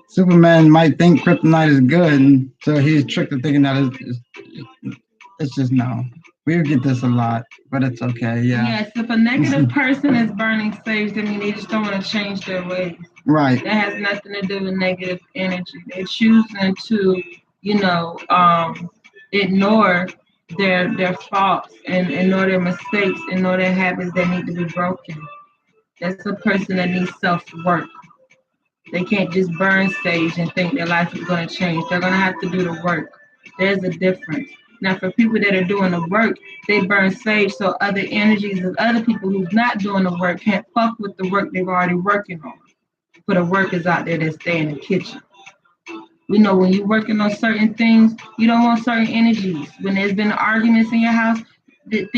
Superman might think kryptonite is good, so he's tricked into thinking that it's just no. We get this a lot, but it's okay. Yeah. Yes, if a negative person is burning sage, then they just don't want to change their ways. Right. That has nothing to do with negative energy. They're choosing to, you know, ignore their faults and ignore their mistakes, ignore their habits that need to be broken. That's a person that needs self work. They can't just burn sage and think their life is going to change. They're going to have to do the work. There's a difference. Now, for people that are doing the work, they burn sage so other energies of other people who's not doing the work can't fuck with the work they've already working on. For the workers out there that stay in the kitchen. We know when you're working on certain things, you don't want certain energies. When there's been arguments in your house, that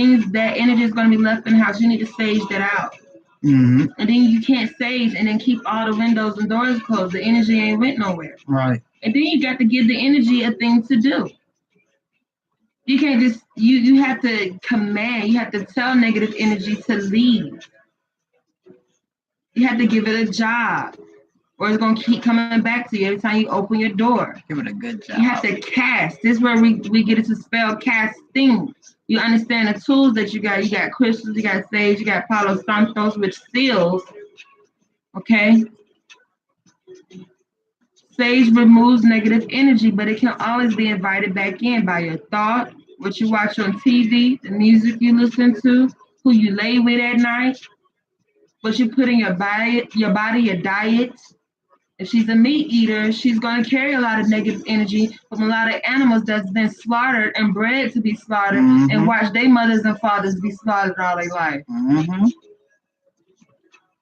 energy is going to be left in the house. You need to sage that out. Mm-hmm. And then you can't sage and then keep all the windows and doors closed. The energy ain't went nowhere. Right. And then you got to give the energy a thing to do. You can't just you have to command, you have to tell negative energy to leave. You have to give it a job. Or it's gonna keep coming back to you every time you open your door. Give it a good job. You have to cast. This is where we get into spell casting. You understand the tools that you got. You got crystals, you got sage, you got Palo Santos, which seals. Okay. Sage removes negative energy, but it can always be invited back in by your thought, what you watch on TV, the music you listen to, who you lay with at night, what you put in your diet. If she's a meat eater, she's going to carry a lot of negative energy from a lot of animals that's been slaughtered and bred to be slaughtered and watch their mothers and fathers be slaughtered all their life. Mm-hmm.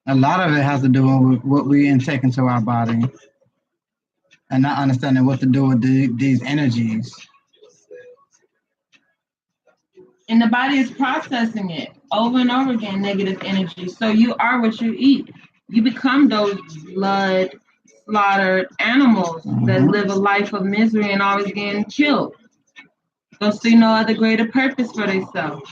A lot of it has to do with what we intake into our body and not understanding what to do with these energies. And the body is processing it over and over again, negative energy. So you are what you eat. You become those blood slaughtered animals that live a life of misery and always getting killed. Don't see no other greater purpose for themselves.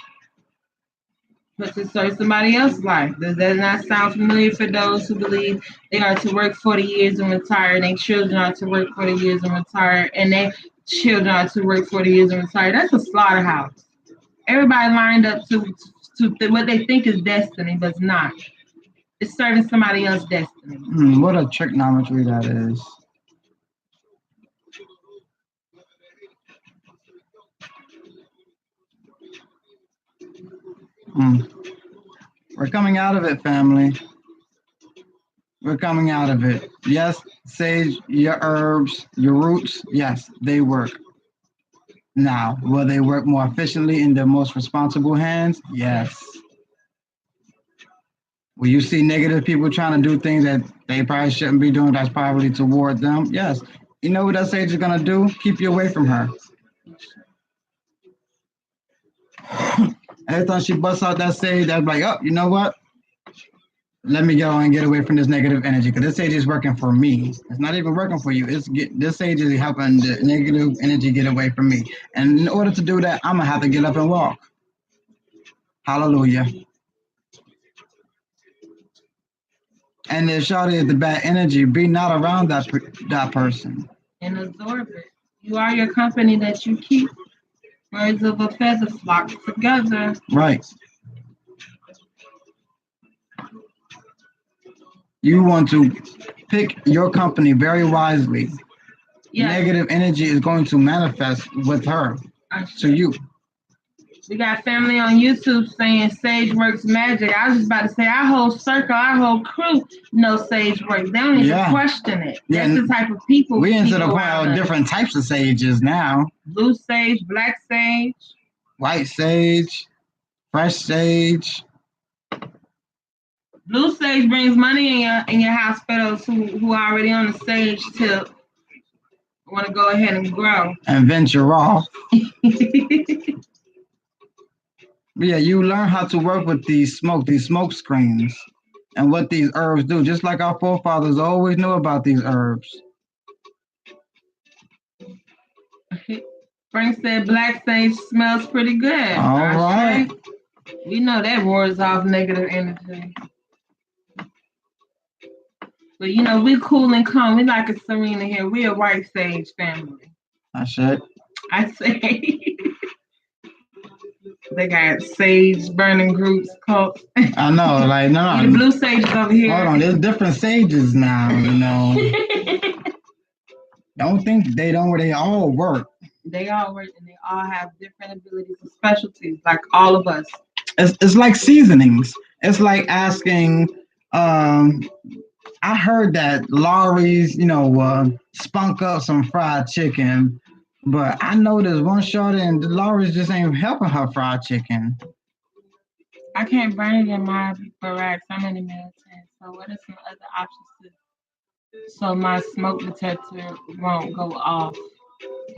but to serve somebody else's life. Does that not sound familiar for those who believe they are to work 40 years and retire, and their children are to work 40 years and retire, and their children are to work 40 years and retire? That's a slaughterhouse. Everybody lined up to what they think is destiny, but it's not. It's serving somebody else's destiny. What a trigonometry that is. We're coming out of it, family. We're coming out of it. Yes, sage, your herbs, your roots, yes, they work. Now, will they work more efficiently in the most responsible hands? Yes. Will you see negative people trying to do things that they probably shouldn't be doing that's probably toward them? Yes. You know what that sage is going to do? Keep you away from her. Every time she busts out that sage, that's like, oh, you know what? Let me go and get away from this negative energy because this sage is working for me. It's not even working for you. This sage is helping the negative energy get away from me. And in order to do that, I'm going to have to get up and walk. Hallelujah. And if Shawty is the bad energy, be not around that person. And absorb it. You are your company that you keep. Birds of a feather flock together. Right. You want to pick your company very wisely. Yes. Negative energy is going to manifest with her to you. We got family on YouTube saying Sage works magic. I was just about to say our whole circle, our whole crew knows Sage works. They don't even question it. Yeah. That's the type of people we into the point of different types of sages now. Blue sage, black sage, white sage, fresh sage. Blue sage brings money in your house for those who are already on the sage tip. Want to go ahead and grow and venture off. Yeah, you learn how to work with these smoke screens, and what these herbs do. Just like our forefathers always knew about these herbs. Frank said black sage smells pretty good. All right. We know that wards off negative energy. But you know, we cool and calm. We like a Serena here. We a white sage family. That's it. I say they got sage burning groups, cults. I know, like no. The blue sages over here. Hold on, there's different sages now, you know. Don't think they don't. They all work. They all work, and they all have different abilities and specialties, like all of us. It's like seasonings. It's like asking. I heard that Laurie's, spunk up some fried chicken, but I know there's one shorty and Laurie's just ain't helping her fried chicken. I can't burn it in my barracks. I'm in the military. So what are some other options so my smoke detector won't go off?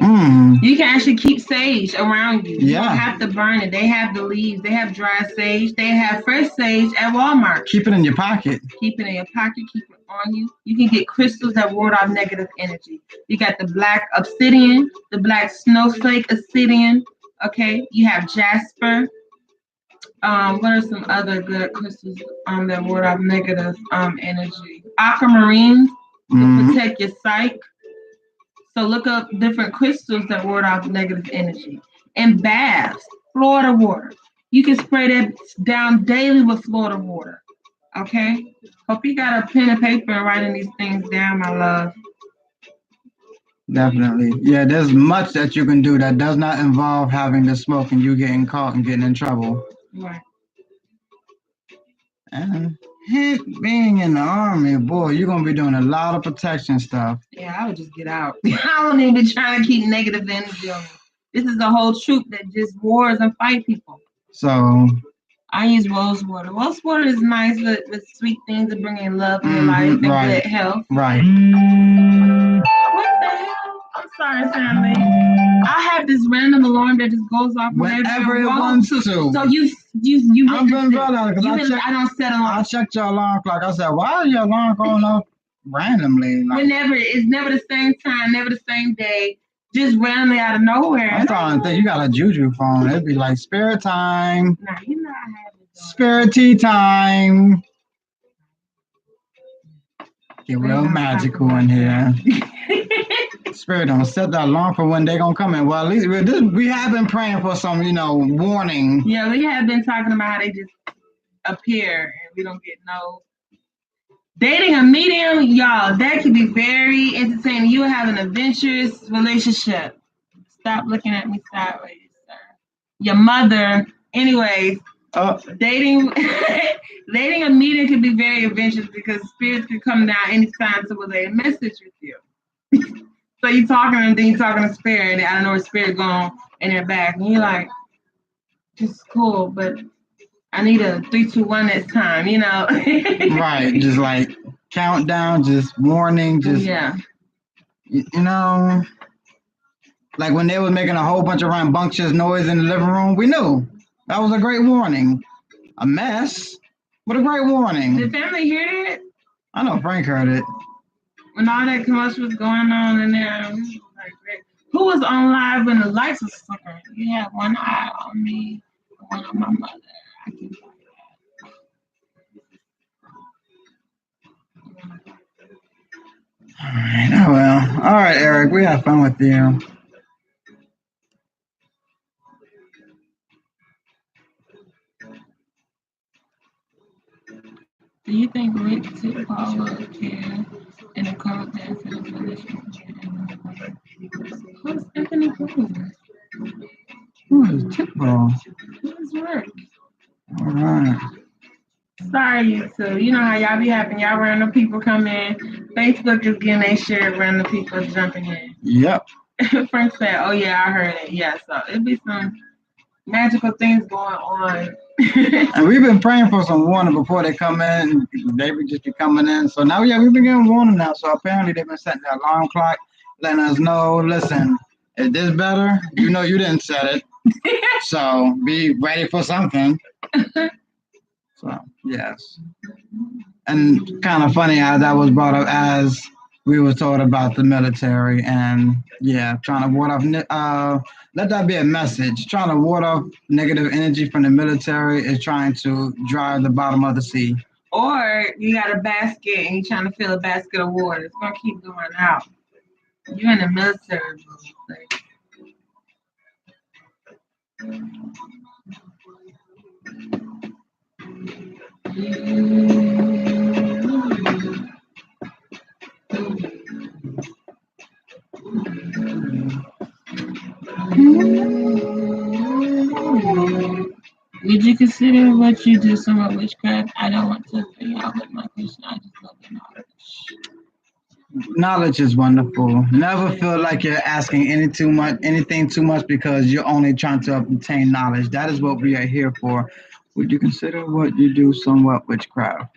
You can actually keep sage around you. You don't have to burn it. They have the leaves. They have dry sage. They have fresh sage at Walmart. Keep it in your pocket. Keep it in your pocket. Keep it on you. You can get crystals that ward off negative energy. You got the black obsidian, the black snowflake obsidian. Okay. You have jasper. What are some other good crystals that ward off negative energy? Aquamarine to protect your psyche. So look up different crystals that ward off negative energy. And baths, Florida water. You can spray that down daily with Florida water. Okay? Hope you got a pen and paper and writing these things down, my love. Definitely. Yeah, there's much that you can do that does not involve having to smoke and you getting caught and getting in trouble. Right. And being in the army, boy, you're going to be doing a lot of protection stuff. Yeah, I would just get out. I don't even be trying to keep negative energy on me. This is a whole troop that just wars and fight people. So I use rose water. Rose water is nice with sweet things that bring in love in your life and good health. Right. What the hell? I'm sorry, family. I have this random alarm that just goes off whenever it wants to. So you I'm been brother because I don't set alarm. I checked your alarm clock. I said, why is your alarm going off randomly? Like, it's never the same time, never the same day, just randomly out of nowhere. I'm starting to think you got a juju phone. It'd be like spirit time. Nah, you know I have it. Spirit tea time. Get real magical in here. Spirit don't set that alarm for when they gonna come in. Well, at least we have been praying for some, warning. Yeah, we have been talking about how they just appear and we don't get no. Dating a medium, y'all, that can be very entertaining. You have an adventurous relationship. Stop looking at me sideways, sir. Your mother. Anyways, dating dating a medium can be very adventurous because spirits can come down anytime to relay a message with you. So you talking and then you talking to spirit, and I don't know where spirit going in their back, and you're like, just cool, but I need a 3, 2, 1 this time, Right, just like countdown, just warning, just yeah. Like when they were making a whole bunch of rambunctious noise in the living room, we knew that was a great warning. A mess, but a great warning. Did family hear that? I know Frank heard it. When all that commotion was going on in there, who was on live when the lights was flickering? You had one eye on me, one on my mother. I can tell you All right, oh well. All right, Eric, we have fun with you. Do you think Rick took Paula care and encouraged their relationship? Who's Anthony Cruz? Who is Tipball? Who's Rick? All right. Sorry, you two. You know how y'all be having y'all random people come in. Facebook is getting their share of random people jumping in. Yep. Frank said, "Oh yeah, I heard it. Yeah, so it'd be some magical things going on." And we've been praying for some warning before they come in. They would just be coming in. So now, yeah, we've been getting warning now. So apparently they've been setting the alarm clock, letting us know, listen, is this better? You know you didn't set it. So be ready for something. So, yes. And kind of funny how that was brought up as we were told about the military and yeah, trying to ward off let that be a message. Trying to ward off negative energy from the military is trying to dry the bottom of the sea. Or you got a basket and you're trying to fill a basket of water. It's gonna keep going out. You're in the military, Would you consider what you do somewhat witchcraft? I don't want to figure out what my question. I just love the knowledge. Knowledge is wonderful. Never feel like you're asking anything too much because you're only trying to obtain knowledge. That is what we are here for. Would you consider what you do somewhat witchcraft?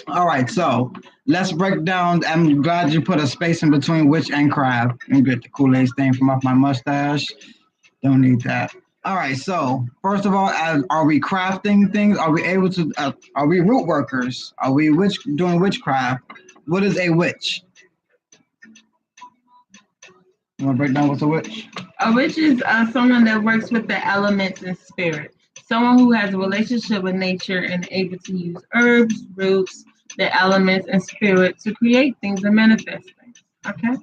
All right, so let's break down. I'm glad you put a space in between witch and craft. And get the Kool-Aid stain from off my mustache. Don't need that. All right, so first of all, are we crafting things? Are we able to? Are we root workers? Are we doing witchcraft? What is a witch? You want to break down what's a witch? A witch is someone that works with the elements and spirit. Someone who has a relationship with nature and able to use herbs, roots, the elements, and spirit to create things and manifest things. Okay?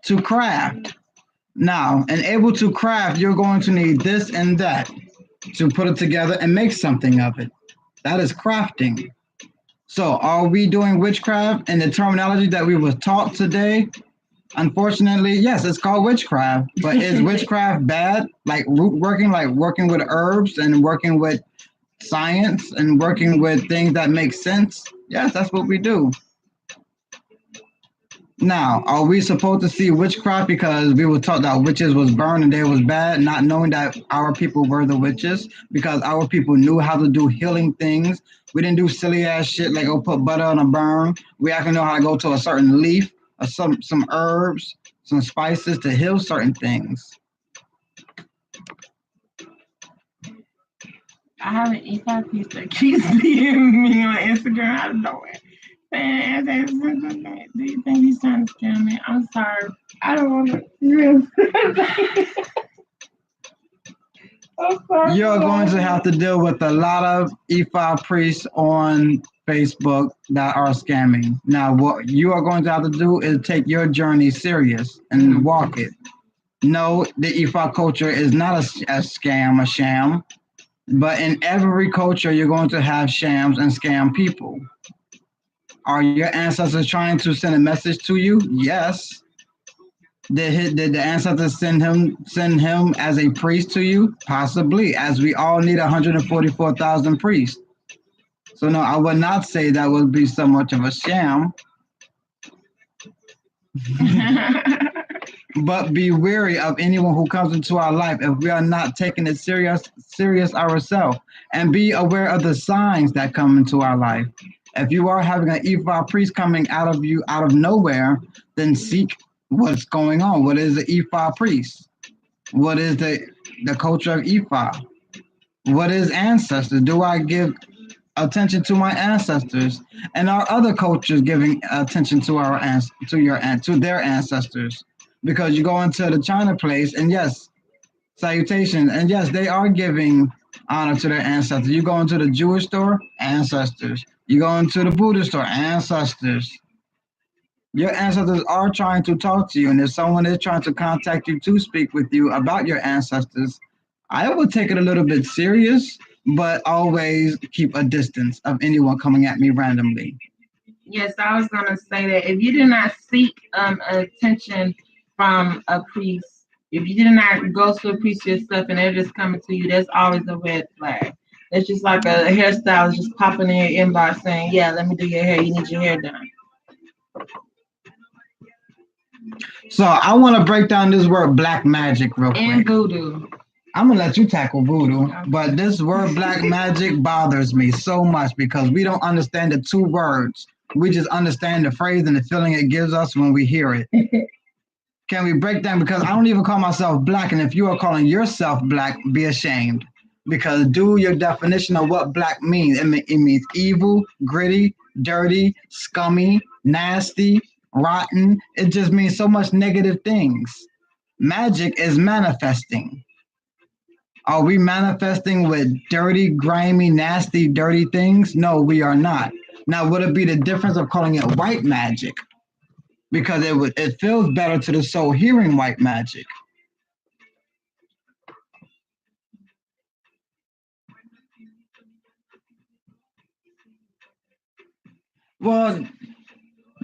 To craft. Now, and able to craft, you're going to need this and that to put it together and make something of it. That is crafting. So, are we doing witchcraft in the terminology that we were taught today? Unfortunately, yes, it's called witchcraft. But is witchcraft bad? Like root working, like working with herbs and working with science and working with things that make sense? Yes, that's what we do. Now, are we supposed to see witchcraft because we were taught that witches was burned and they was bad, not knowing that our people were the witches because our people knew how to do healing things. We didn't do silly ass shit like go put butter on a burn. We actually know how to go to a certain leaf or some herbs, some spices to heal certain things. I have an E5 piece that keeps DMing me on Instagram out of nowhere. Do you think he's trying to scam me? I'm sorry. I don't want to. You're going to have to deal with a lot of E5 priests on Facebook that are scamming. Now, what you are going to have to do is take your journey serious and walk it. No, the E5 culture is not a scam, a sham, but in every culture, you're going to have shams and scam people. Are your ancestors trying to send a message to you? Yes. Did the ancestors send him as a priest to you? Possibly, as we all need 144,000 priests. So no, I would not say that would be so much of a sham. But be wary of anyone who comes into our life if we are not taking it serious ourselves, and be aware of the signs that come into our life. If you are having an evil priest coming out of you out of nowhere, then seek what's going on. What is the Ephah priest? What is the culture of Ephah? What is ancestors? Do I give attention to my ancestors? And are other cultures giving attention to to their ancestors? Because you go into the China place, and yes, salutation, and yes, they are giving honor to their ancestors. You go into the Jewish store, ancestors. You go into the Buddhist store, ancestors. Your ancestors are trying to talk to you, and if someone is trying to contact you to speak with you about your ancestors, I would take it a little bit serious, but always keep a distance of anyone coming at me randomly. Yes, I was gonna say that if you do not seek attention from a priest, if you did not go to a priest yourself and they're just coming to you, that's always a red flag. It's just like a hairstylist just popping in your inbox saying, "Yeah, let me do your hair. You need your hair done." So I want to break down this word black magic real And quick. voodoo. I'm gonna let you tackle voodoo, but this word black magic bothers me so much because we don't understand the two words. We just understand the phrase and the feeling it gives us when we hear it. Can we break down? Because I don't even call myself black, and if you are calling yourself black, be ashamed. Because do your definition of what black means. It means evil, gritty, dirty, scummy, nasty, rotten. It just means so much negative things. Magic is manifesting. Are we manifesting with dirty, grimy, nasty, dirty things? No, we are not. Now, would it be the difference of calling it white magic? Because it feels better to the soul hearing white magic. Well,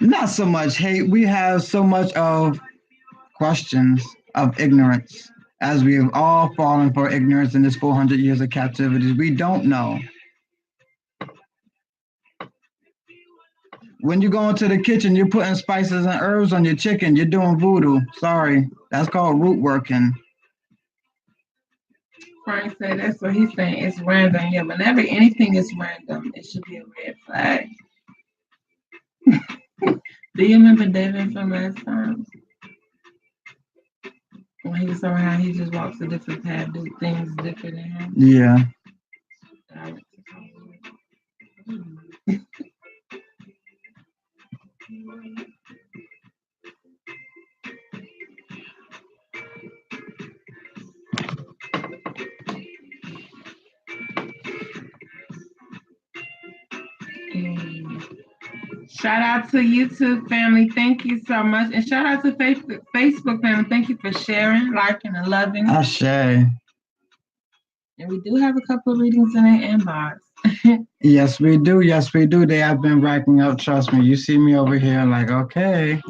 not so much hate. We have so much of questions of ignorance, as we have all fallen for ignorance in this 400 years of captivity. We don't know. When you go into the kitchen, you're putting spices and herbs on your chicken. You're doing voodoo. Sorry, that's called root working. Frank said that's what he's saying. It's random. Yeah, whenever anything is random, it should be a red flag. Do you remember David from last time? When he was talking how he just walks a different path, do things different than him. Yeah. Shout out to YouTube family. Thank you so much. And shout out to Facebook family. Thank you for sharing, liking, and loving. Ashe. And we do have a couple of readings in the inbox. Yes, we do. Yes, we do. They have been racking up. Trust me. You see me over here like, okay.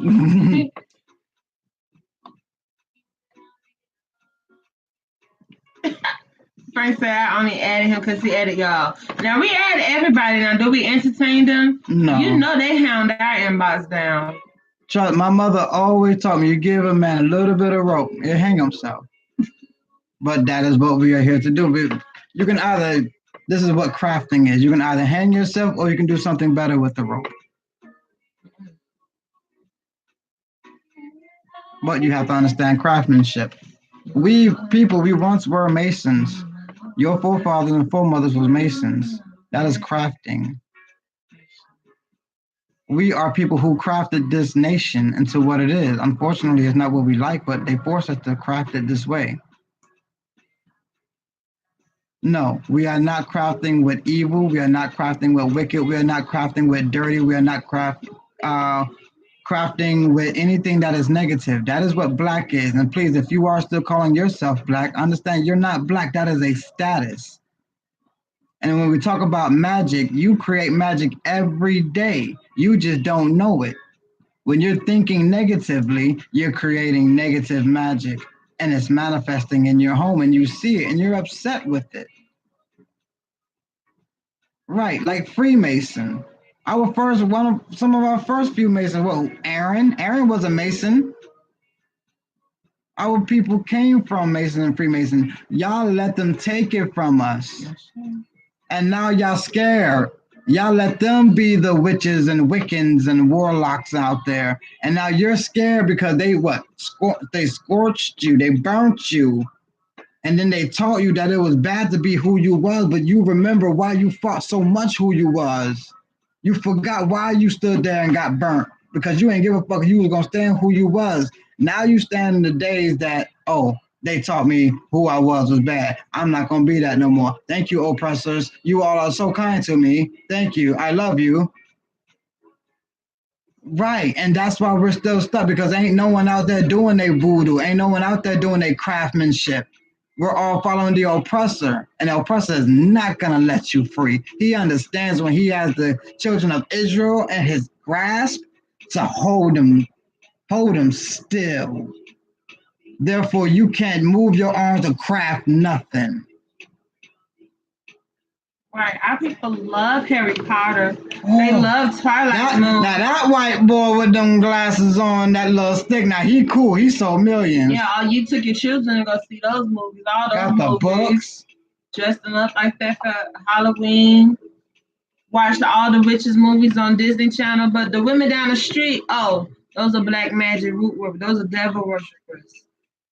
Frank said I only added him because he added y'all. Now we add everybody. Now, do we entertain them? No. You know they hound our inbox down. Trust, my mother always taught me, you give a man a little bit of rope, he'll hang himself. But that is what we are here to do. You can either, this is what crafting is. You can either hang yourself or you can do something better with the rope. But you have to understand craftsmanship. We once were masons. Your forefathers and foremothers was masons. That is crafting. We are people who crafted this nation into what it is. Unfortunately, it's not what we like, but they force us to craft it this way. No, we are not crafting with evil. We are not crafting with wicked. We are not crafting with dirty. We are not crafting with anything that is negative. That is what black is. And please, if you are still calling yourself black, understand you're not black. That is a status. And when we talk about magic, you create magic every day. You just don't know it. When you're thinking negatively, you're creating negative magic and it's manifesting in your home and you see it and you're upset with it. Right, like Freemason. Our first one of some of our first few Masons. Well, Aaron. Aaron was a Mason. Our people came from Mason and Freemason. Y'all let them take it from us. And now y'all scared. Y'all let them be the witches and Wiccans and warlocks out there. And now you're scared because they what? They scorched you. They burnt you. And then they taught you that it was bad to be who you was, but you remember why you fought so much who you was. You forgot why you stood there and got burnt because you ain't give a fuck. You was gonna stand who you was. Now you stand in the days that they taught me who I was bad. I'm not gonna be that no more. Thank you, oppressors. You all are so kind to me. Thank you. I love you. Right, and that's why we're still stuck because ain't no one out there doing their voodoo. Ain't no one out there doing their craftsmanship. We're all following the oppressor, and the oppressor is not gonna let you free. He understands when he has the children of Israel in his grasp to hold them still. Therefore, you can't move your arms to craft nothing. Right. Our people love Harry Potter. They love Twilight Moon. Now that white boy with them glasses on, that little stick, now he cool. He sold millions. Yeah, you took your children to go see those movies. All those Got the movies. books. Dressing up like that for Halloween. Watched all the witches movies on Disney Channel. But the women down the street, those are black magic root workers. Those are devil worshippers.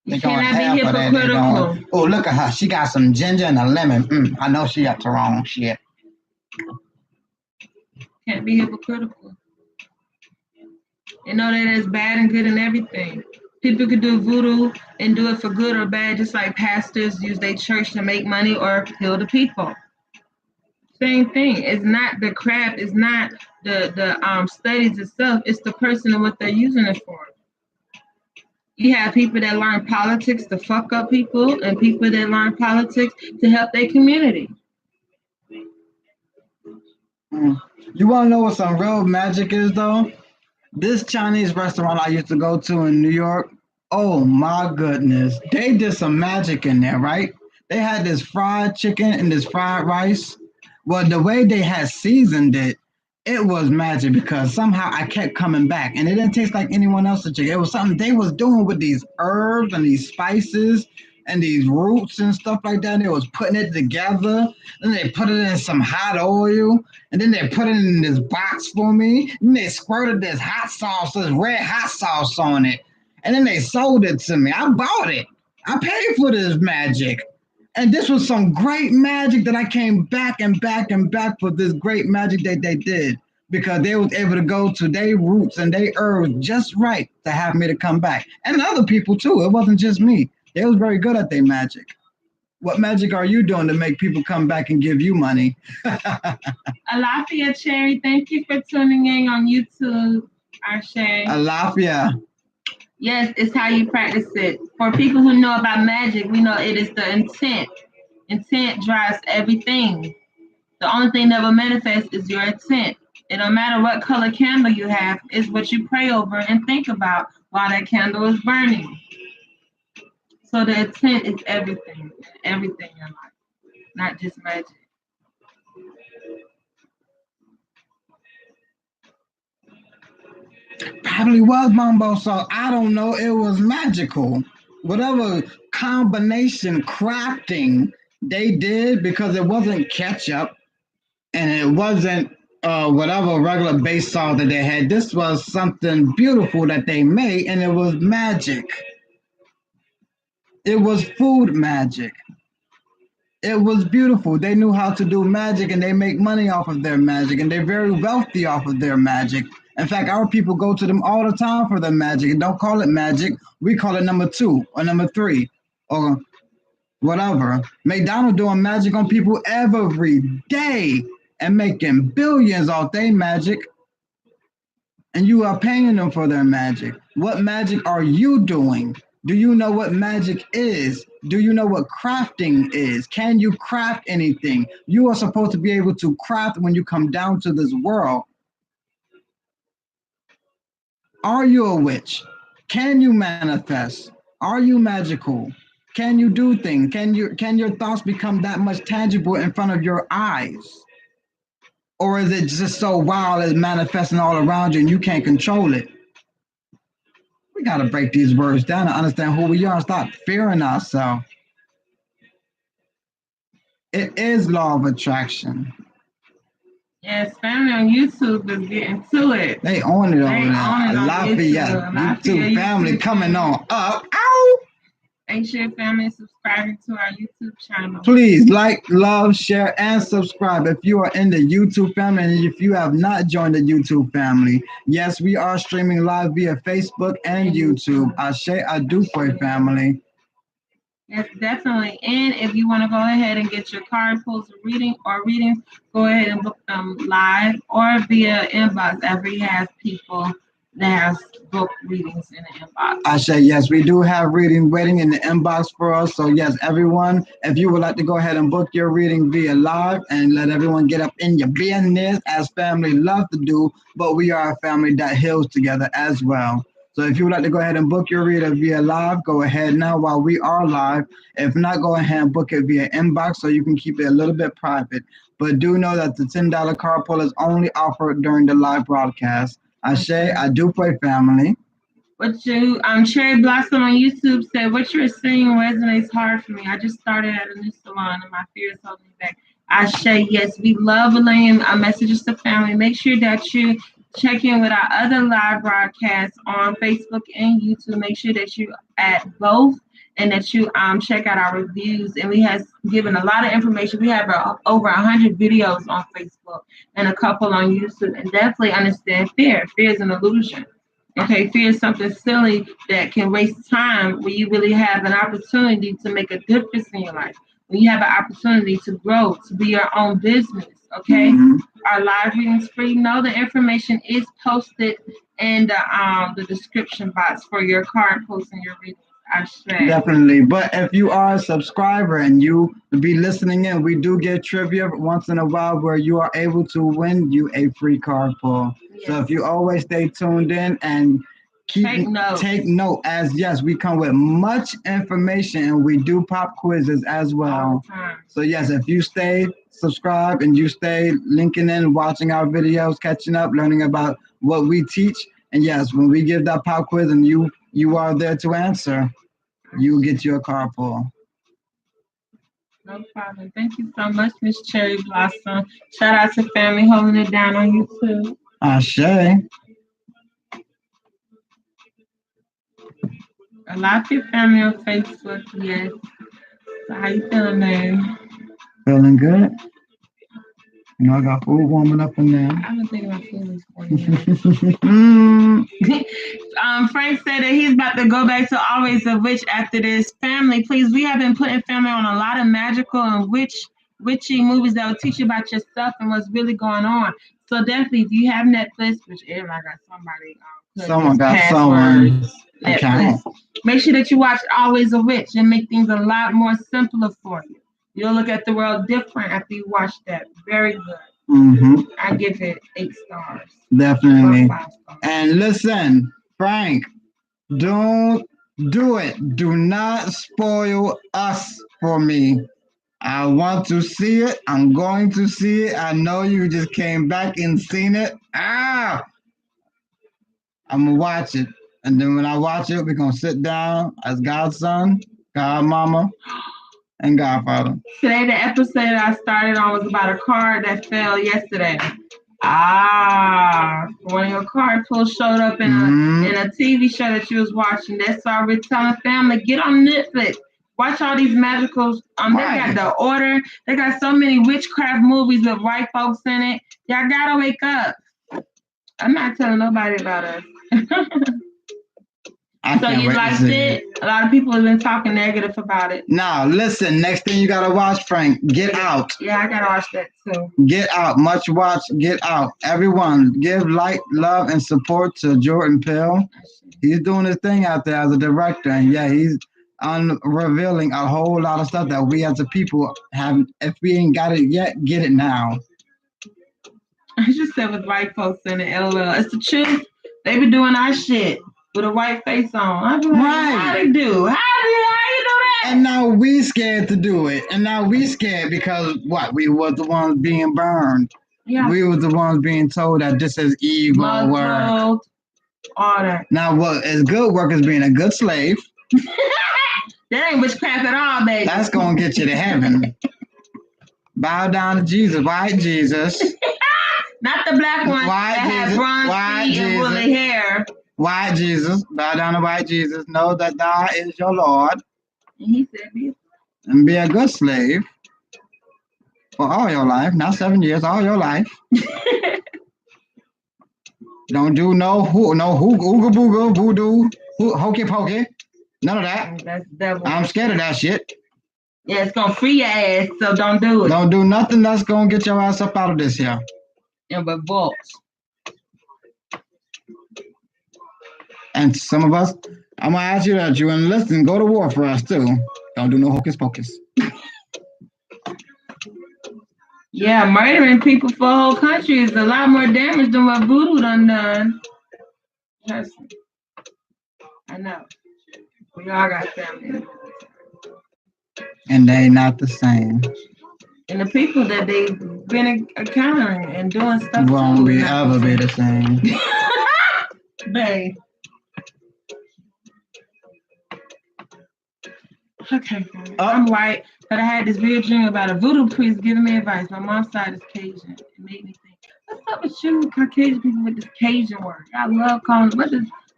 You cannot be hypocritical. Oh, look at her. She got some ginger and a lemon. I know she got the wrong shit. Can't be hypocritical. You know that there's bad and good in everything. People could do voodoo and do it for good or bad, just like pastors use their church to make money or heal the people. Same thing. It's not the craft. It's not the studies itself. It's the person and what they're using it for. You have people that learn politics to fuck up people and people that learn politics to help their community. You want to know what some real magic is, though? This Chinese restaurant I used to go to in New York, oh my goodness. They did some magic in there, right? They had this fried chicken and this fried rice. Well, the way they had seasoned it, it was magic because somehow I kept coming back and it didn't taste like anyone else's chicken. It was something they was doing with these herbs and these spices and these roots and stuff like that. And they was putting it together. Then they put it in some hot oil. And then they put it in this box for me. And they squirted this hot sauce, this red hot sauce on it. And then they sold it to me. I bought it. I paid for this magic. And this was some great magic that I came back and back and back for this great magic that they did because they was able to go to their roots and their herbs just right to have me to come back. And other people too. It wasn't just me. They was very good at their magic. What magic are you doing to make people come back and give you money? Alafia Cherry, thank you for tuning in on YouTube, Arshay. Alafia. Yes, it's how you practice it. For people who know about magic, we know it is the intent. Intent drives everything. The only thing that will manifest is your intent. It don't matter what color candle you have, it's what you pray over and think about while that candle is burning. So the intent is everything in life, not just magic. Probably was Mambo, so I don't know. It was magical. Whatever combination crafting they did, because it wasn't ketchup and it wasn't whatever regular base salt that they had. This was something beautiful that they made, and it was magic. It was food magic. It was beautiful. They knew how to do magic and they make money off of their magic and they're very wealthy off of their magic. In fact, our people go to them all the time for their magic and don't call it magic. We call it number two or number three. Or whatever. McDonald's doing magic on people every day and making billions off their magic, and you are paying them for their magic. What magic are you doing? Do you know what magic is? Do you know what crafting is? Can you craft anything? You are supposed to be able to craft when you come down to this world. Are you a witch? Can you manifest? Are you magical? Can you do things? Can your thoughts become that much tangible in front of your eyes? Or is it just so wild it's manifesting all around you and you can't control it? We gotta break these words down and understand who we are and stop fearing ourselves. It is law of attraction. Yes, family on YouTube is getting to it. They own it over there. Alafia, YouTube family coming on up. Ow! Make sure family is subscribing to our YouTube channel. Please like, love, share, and subscribe if you are in the YouTube family and if you have not joined the YouTube family. Yes, we are streaming live via Facebook and YouTube. Ashe Adupe family. Yes, definitely. And if you want to go ahead and get your card pulls readings, go ahead and book them live or via inbox. Every has people that has book readings in the inbox. Ashe, yes, we do have reading waiting in the inbox for us. So yes, everyone, if you would like to go ahead and book your reading via live and let everyone get up in your business as family love to do, but we are a family that heals together as well. So if you would like to go ahead and book your reader via live, go ahead now while we are live. If not, go ahead and book it via inbox so you can keep it a little bit private. But do know that the $10 card pull is only offered during the live broadcast. Ashe, I do play family. What you Cherry Blossom on YouTube said, what you're saying resonates hard for me. I just started at a new salon and my fear is holding me back. Ashe, yes, we love relaying our messages to family. Make sure that you check in with our other live broadcasts on Facebook and YouTube. Make sure that you at both and that you check out our reviews. And we have given a lot of information. We have over 100 videos on Facebook and a couple on YouTube. And definitely understand fear. Fear is an illusion. Okay, fear is something silly that can waste time when you really have an opportunity to make a difference in your life. When you have an opportunity to grow, to be your own business. Okay, our live readings free. No, the information is posted in the description box for your card post and your readings. Definitely. But if you are a subscriber and you be listening in, we do get trivia once in a while where you are able to win you a free card pull. Yes. So if you always stay tuned in and take note, as yes, we come with much information and we do pop quizzes as well. So yes, if you stay subscribed and you stay linking in, watching our videos, catching up, learning about what we teach, and yes, when we give that pop quiz and you are there to answer, you will get your card pull. No problem. Thank you so much, Miss Cherry Blossom. Shout out to family holding it down on YouTube. Ashe. Alafia family on Facebook, yes. So how you feeling, man? Feeling good. You know, I got food warming up in there. I've been thinking about food this morning. Frank said that he's about to go back to Always a Witch after this. Family, please, we have been putting family on a lot of magical and witchy movies that will teach you about yourself and what's really going on. So definitely, if you have Netflix, which everybody got somebody. Someone got someone. Netflix. Make sure that you watch Always a Witch and make things a lot more simpler for you. You'll look at the world different after you watch that. Very good. I give it 8 stars. Definitely. 5 stars. And listen, Frank, don't do it. Do not spoil us for me. I want to see it. I'm going to see it. I know you just came back and seen it. I'm going to watch it. And then when I watch it, we're going to sit down as Godson, Godmama, and Godfather. Today, the episode I started on was about a card that fell yesterday. One of your card pulls showed up in a TV show that you was watching. That's why we're telling family, get on Netflix. Watch all these magicals. They got The Order. They got so many witchcraft movies with white folks in it. Y'all gotta wake up. I'm not telling nobody about us. I So can't you wait to liked see it? A lot of people have been talking negative about it. Now, listen, next thing you gotta watch, Frank, Get Out. Yeah, I gotta watch that too. Get Out. Much watch, Get Out. Everyone, give light, love, and support to Jordan Peele. He's doing his thing out there as a director, and yeah, he's revealing a whole lot of stuff that we as a people have. If we ain't got it yet, get it now. I just said with white folks in it, LOL. It's the truth. They be doing our shit with a white face on. I be like, how they do? How you do that? And now we scared to do it. And now we scared because what? We was the ones being burned. Yeah. We was the ones being told that this is evil work. All that. Now what is good work is being a good slave. That ain't witchcraft at all, baby. That's gonna get you to heaven. Bow down to Jesus, white Jesus. Not the black one white that Jesus, had bronze white feet Jesus, and woolly hair. White Jesus, bow down to white Jesus. Know that thou is your Lord. And he said, and be a good slave for all your life, not 7 years, all your life. Don't do no ooga booga, voodoo, hokey pokey. None of that. That's devil. I'm scared of that shit. Yeah, it's gonna free your ass, so don't do it. Don't do nothing that's gonna get your ass up out of this here. And but vaults. And some of us, I'm gonna ask you that you enlist and go to war for us too. Don't do no hocus pocus. Yeah, murdering people for a whole country is a lot more damage than what voodoo done. Trust me. I know. We all got family. And they not the same. And the people that they've been encountering and doing stuff won't be ever be the same. Babe. Okay, I'm white, but I had this weird dream about a voodoo priest giving me advice. My mom's side is Cajun. It made me think, what's up with you Caucasian people with this Cajun word? I love calling.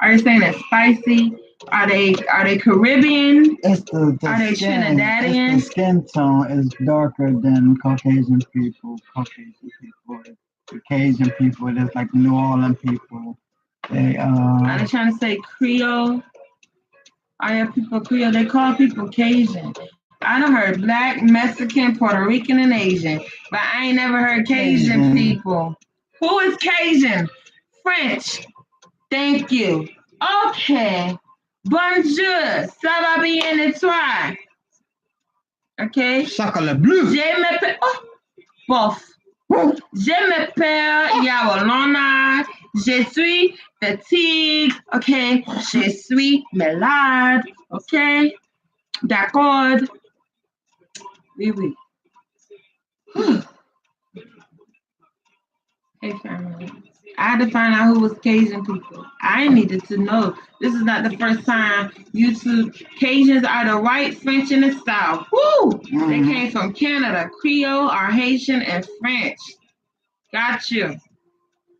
Are they saying that spicy? Are they Caribbean? It's the are they skin, Trinidadian? It's the skin tone is darker than Caucasian people. The Cajun people, it is like New Orleans people. Are they trying to say Creole? Are your people Creole? They call people Cajun. I done heard Black, Mexican, Puerto Rican, and Asian, but I ain't never heard Cajun people. Who is Cajun? French. Thank you. Okay. Bonjour. Ça va bien et toi? Okay. Chocolat bleu. Je m'appelle. Oh, bof. Je m'appelle Yawalona. Je suis fatiguée. Okay. Je suis malade. Okay. D'accord. Oui, oui. Hey, family. I had to find out who was Cajun people. I needed to know. This is not the first time YouTube. Cajuns are the white French in the South. Woo! Mm-hmm. They came from Canada, Creole, or Haitian, and French. Got you.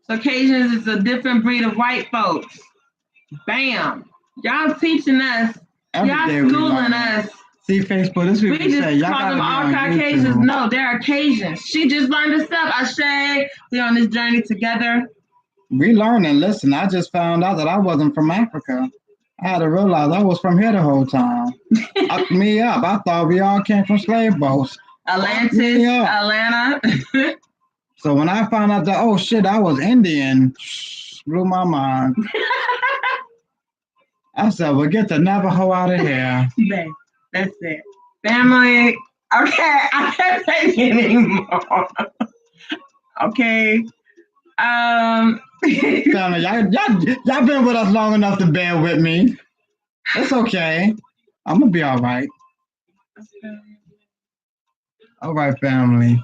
So Cajuns is a different breed of white folks. Bam. Y'all teaching us. Y'all schooling us. See, Facebook, this we just say, call them all Caucasians. No, they're Cajun. She just learned this stuff. Ashay, we on this journey together. We learning. Listen, I just found out that I wasn't from Africa. I had to realize I was from here the whole time. Up me up. I thought we all came from slave boats. Atlantis, Atlanta. So when I found out that, oh shit, I was Indian, blew my mind. I said, well, get the Navajo out of here. That's it. Family. Okay, I can't take it anymore. Okay. Family, y'all been with us long enough to bear with me. It's okay. I'm gonna be all right. Okay. All right, family.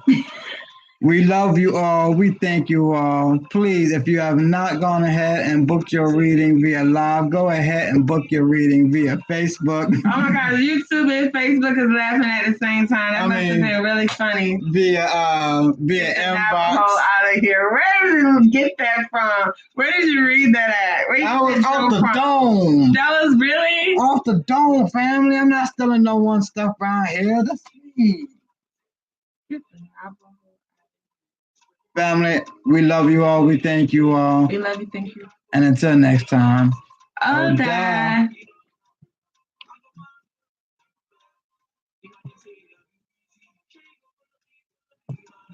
We love you all. We thank you all. Please, if you have not gone ahead and booked your reading via live, go ahead and book your reading via Facebook. Oh my God, YouTube and Facebook is laughing at the same time. That must have been really funny. Via inbox. Out of here. Where did you get that from? Where did you read that at? That was off the dome. That was really? Off the dome, family. I'm not stealing no one stuff around here. That's me. Family, we love you all. We thank you all. We love you. Thank you. And until next time. Oh, Oda. da.